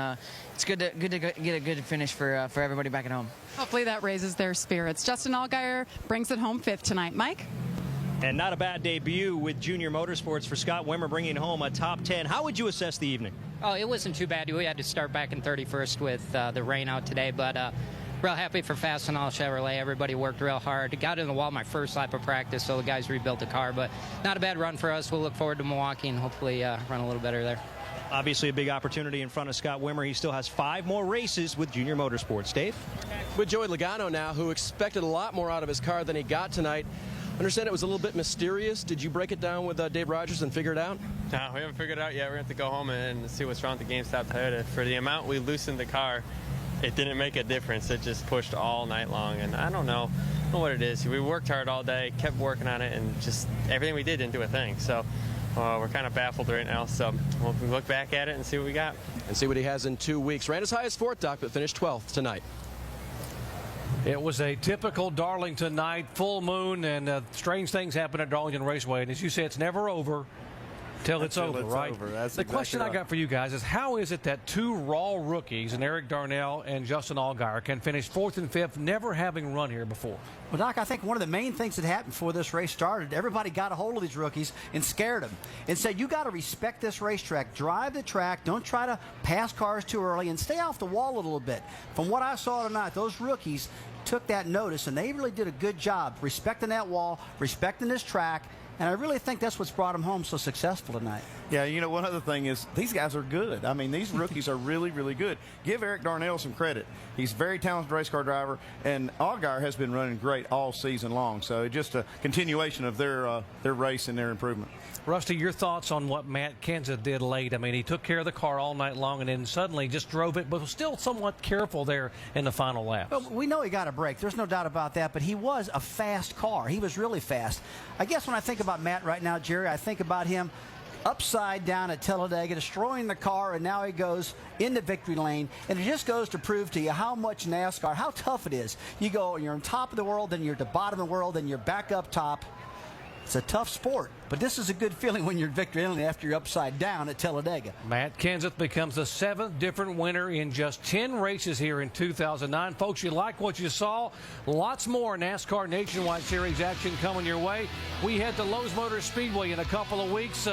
it's good to get a good finish for everybody back at home. Hopefully that raises their spirits. Justin Allgaier brings it home 5th tonight. Mike? And not a bad debut with Junior Motorsports for Scott Wimmer, bringing home a top 10. How would you assess the evening? Oh, it wasn't too bad. We had to start back in 31st with the rain out today, but real happy for Fastenal Chevrolet. Everybody worked real hard. Got in the wall my first lap of practice, so the guys rebuilt the car, but not a bad run for us. We'll look forward to Milwaukee and hopefully run a little better there. Obviously a big opportunity in front of Scott Wimmer. He still has 5 more races with Junior Motorsports. Dave? With Joey Logano now, who expected a lot more out of his car than he got tonight. Understand it was a little bit mysterious. Did you break it down with Dave Rogers and figure it out? No, we haven't figured it out yet. We're going to have to go home and see what's wrong with the GameStop Toyota. For the amount we loosened the car, it didn't make a difference. It just pushed all night long, and I don't know what it is. We worked hard all day, kept working on it, and just everything we did didn't do a thing. So we're kind of baffled right now, so we'll look back at it and see what we got. And see what he has in 2 weeks. Ran as high as 4th, Doc, but finished 12th tonight. It was a typical Darlington night, full moon, and strange things happen at Darlington Raceway. And as you say, it's never over. Till it's over, right? That's the question I got for you guys is, how is it that two raw rookies, and Eric Darnell and Justin Allgaier, can finish 4th and 5th, never having run here before? Well, Doc, I think one of the main things that happened before this race started, everybody got a hold of these rookies and scared them and said, you got to respect this racetrack. Drive the track. Don't try to pass cars too early and stay off the wall a little bit. From what I saw tonight, those rookies took that notice, and they really did a good job respecting that wall, respecting this track. And I really think that's what's brought them home so successful tonight. Yeah, you know, one other thing is these guys are good. I mean, these rookies are really, really good. Give Eric Darnell some credit. He's a very talented race car driver, and Allgaier has been running great all season long. So just a continuation of their race and their improvement. Rusty, your thoughts on what Matt Kenseth did late? I mean, he took care of the car all night long and then suddenly just drove it, but was still somewhat careful there in the final lap. Well, we know he got a break. There's no doubt about that, but he was a fast car. He was really fast. I guess when I think about Matt right now, Jerry, I think about him upside down at Talladega, destroying the car, and now he goes into victory lane. And it just goes to prove to you how much NASCAR, how tough it is. You go, you're on top of the world, then you're at the bottom of the world, then you're back up top. It's a tough sport, but this is a good feeling when you're in victory lane after you're upside down at Talladega. Matt Kenseth becomes the 7th different winner in just 10 races here in 2009. Folks, you like what you saw? Lots more NASCAR Nationwide Series action coming your way. We head to Lowe's Motor Speedway in a couple of weeks.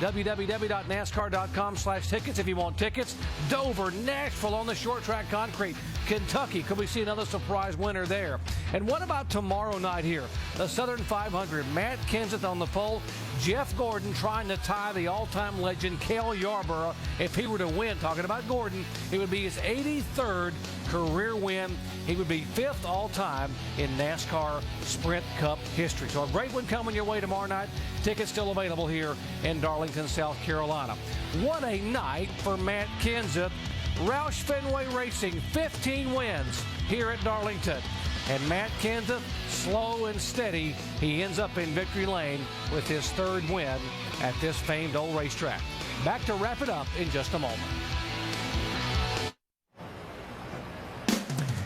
www.nascar.com/tickets if you want tickets. Dover, Nashville on the short track concrete. Kentucky, could we see another surprise winner there? And what about tomorrow night here? The Southern 500, Matt Kenseth on the pole. Jeff Gordon trying to tie the all-time legend Cale Yarborough. If he were to win, talking about Gordon, it would be his 83rd career win. He would be 5th all-time in NASCAR Sprint Cup history. So a great one coming your way tomorrow night. Tickets still available here in Darlington, South Carolina. What a night for Matt Kenseth. Roush Fenway Racing, 15 wins here at Darlington. And Matt Kenseth, slow and steady, he ends up in victory lane with his 3rd win at this famed old racetrack. Back to wrap it up in just a moment.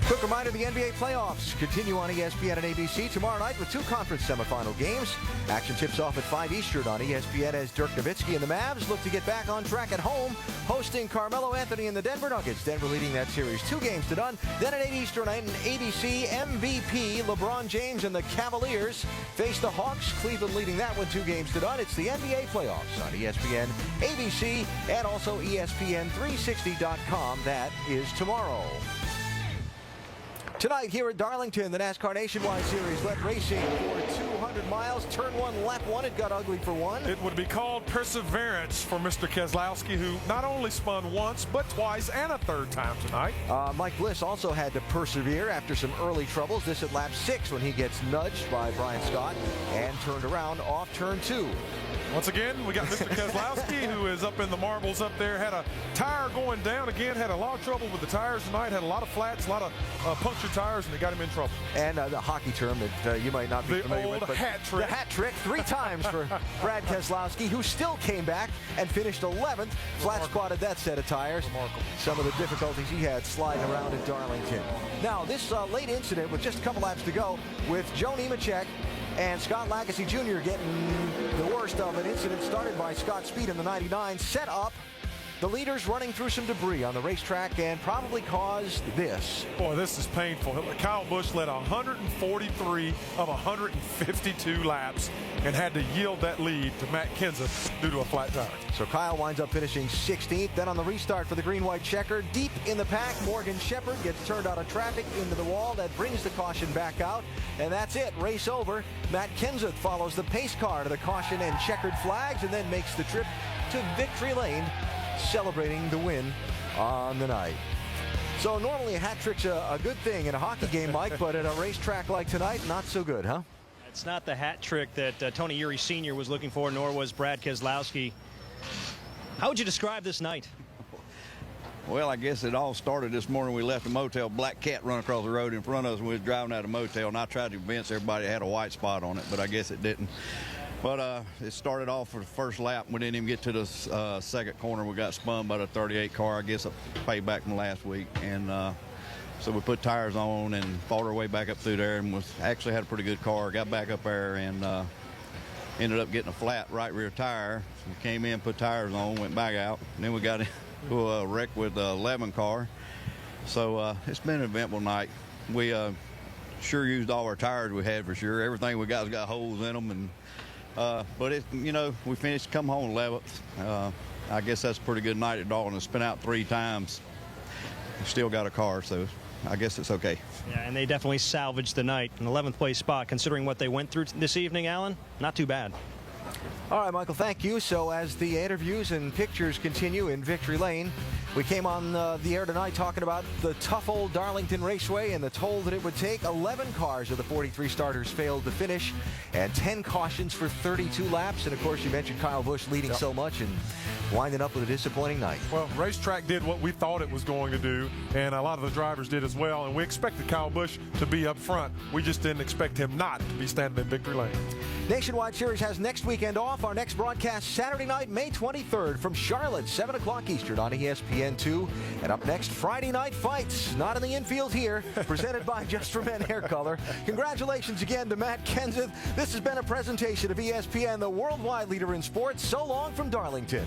Quick reminder, the NBA playoffs continue on ESPN and ABC tomorrow night with 2 conference semifinal games. Action tips off at 5 Eastern on ESPN as Dirk Nowitzki and the Mavs look to get back on track at home, hosting Carmelo Anthony and the Denver Nuggets. Denver leading that series 2-0. Then at 8 Eastern night, ABC MVP LeBron James and the Cavaliers face the Hawks. Cleveland leading that one 2-0. It's the NBA playoffs on ESPN, ABC, and also ESPN360.com. That is tomorrow. Tonight here at Darlington, the NASCAR Nationwide Series led racing for 200 miles. Turn 1, lap 1, it got ugly for one. It would be called perseverance for Mr. Keselowski, who not only spun once, but twice and a 3rd time tonight. Mike Bliss also had to persevere after some early troubles. This at lap 6 when he gets nudged by Brian Scott and turned around off turn 2. Once again, we got Mr. Keselowski, who is up in the marbles up there. Had a tire going down again. Had a lot of trouble with the tires tonight. Had a lot of flats, a lot of punctured tires, and it got him in trouble. And the hockey term that you might not be familiar with. The old hat trick. The hat trick 3 times for Brad Keselowski, who still came back and finished 11th. Flat spotted that set of tires. Remarkable. Some of the difficulties he had sliding around at Darlington. Now, this late incident with just a couple laps to go with Joe Nemechek and Scott Lagasse Jr. getting the worst of an incident started by Scott Speed in the 99, set up the leaders running through some debris on the racetrack and probably caused this. Boy, this is painful. Kyle Busch led 143 of 152 laps and had to yield that lead to Matt Kenseth due to a flat tire. So Kyle winds up finishing 16th. Then on the restart for the green-white checker, deep in the pack, Morgan Shepherd gets turned out of traffic into the wall. That brings the caution back out, and that's it. Race over. Matt Kenseth follows the pace car to the caution and checkered flags and then makes the trip to victory lane, celebrating the win on the night. So normally a hat trick's a good thing in a hockey game, Mike, but at a racetrack like tonight, not so good, huh? It's not the hat trick that Tony Eury Sr. was looking for, nor was Brad Keselowski. How would you describe this night? Well, I guess it all started this morning. We left a motel. Black cat run across the road in front of us when we was driving out of the motel, and I tried to convince everybody it had a white spot on it, but I guess it didn't. But it started off for the first lap. We didn't even get to the second corner. We got spun by the 38 car. I guess a payback from last week. And so we put tires on and fought our way back up through there and actually had a pretty good car. Got back up there and ended up getting a flat right rear tire. We came in, put tires on, went back out, and then we got into a wreck with the 11 car. So it's been an eventful night. We sure used all our tires we had for sure. Everything we got's got holes in them, and but it, you know, we finished, come home 11th. I guess that's a pretty good night at Darlington. Spent out 3 times. Still got a car, so I guess it's okay. Yeah, and they definitely salvaged the night. An 11th place spot, considering what they went through this evening, Alan. Not too bad. All right, Michael, thank you. So as the interviews and pictures continue in Victory Lane, we came on the air tonight talking about the tough old Darlington Raceway and the toll that it would take. 11 cars of the 43 starters failed to finish, and 10 cautions for 32 laps. And, of course, you mentioned Kyle Busch leading so much and winding up with a disappointing night. Well, racetrack did what we thought it was going to do, and a lot of the drivers did as well. And we expected Kyle Busch to be up front. We just didn't expect him not to be standing in Victory Lane. Nationwide Series has next weekend off. Our next broadcast Saturday night, May 23rd from Charlotte, 7 o'clock Eastern on ESPN2. And up next, Friday Night Fights, not in the infield here, presented by Just for Men Hair Color. Congratulations again to Matt Kenseth. This has been a presentation of ESPN, the worldwide leader in sports. So long from Darlington.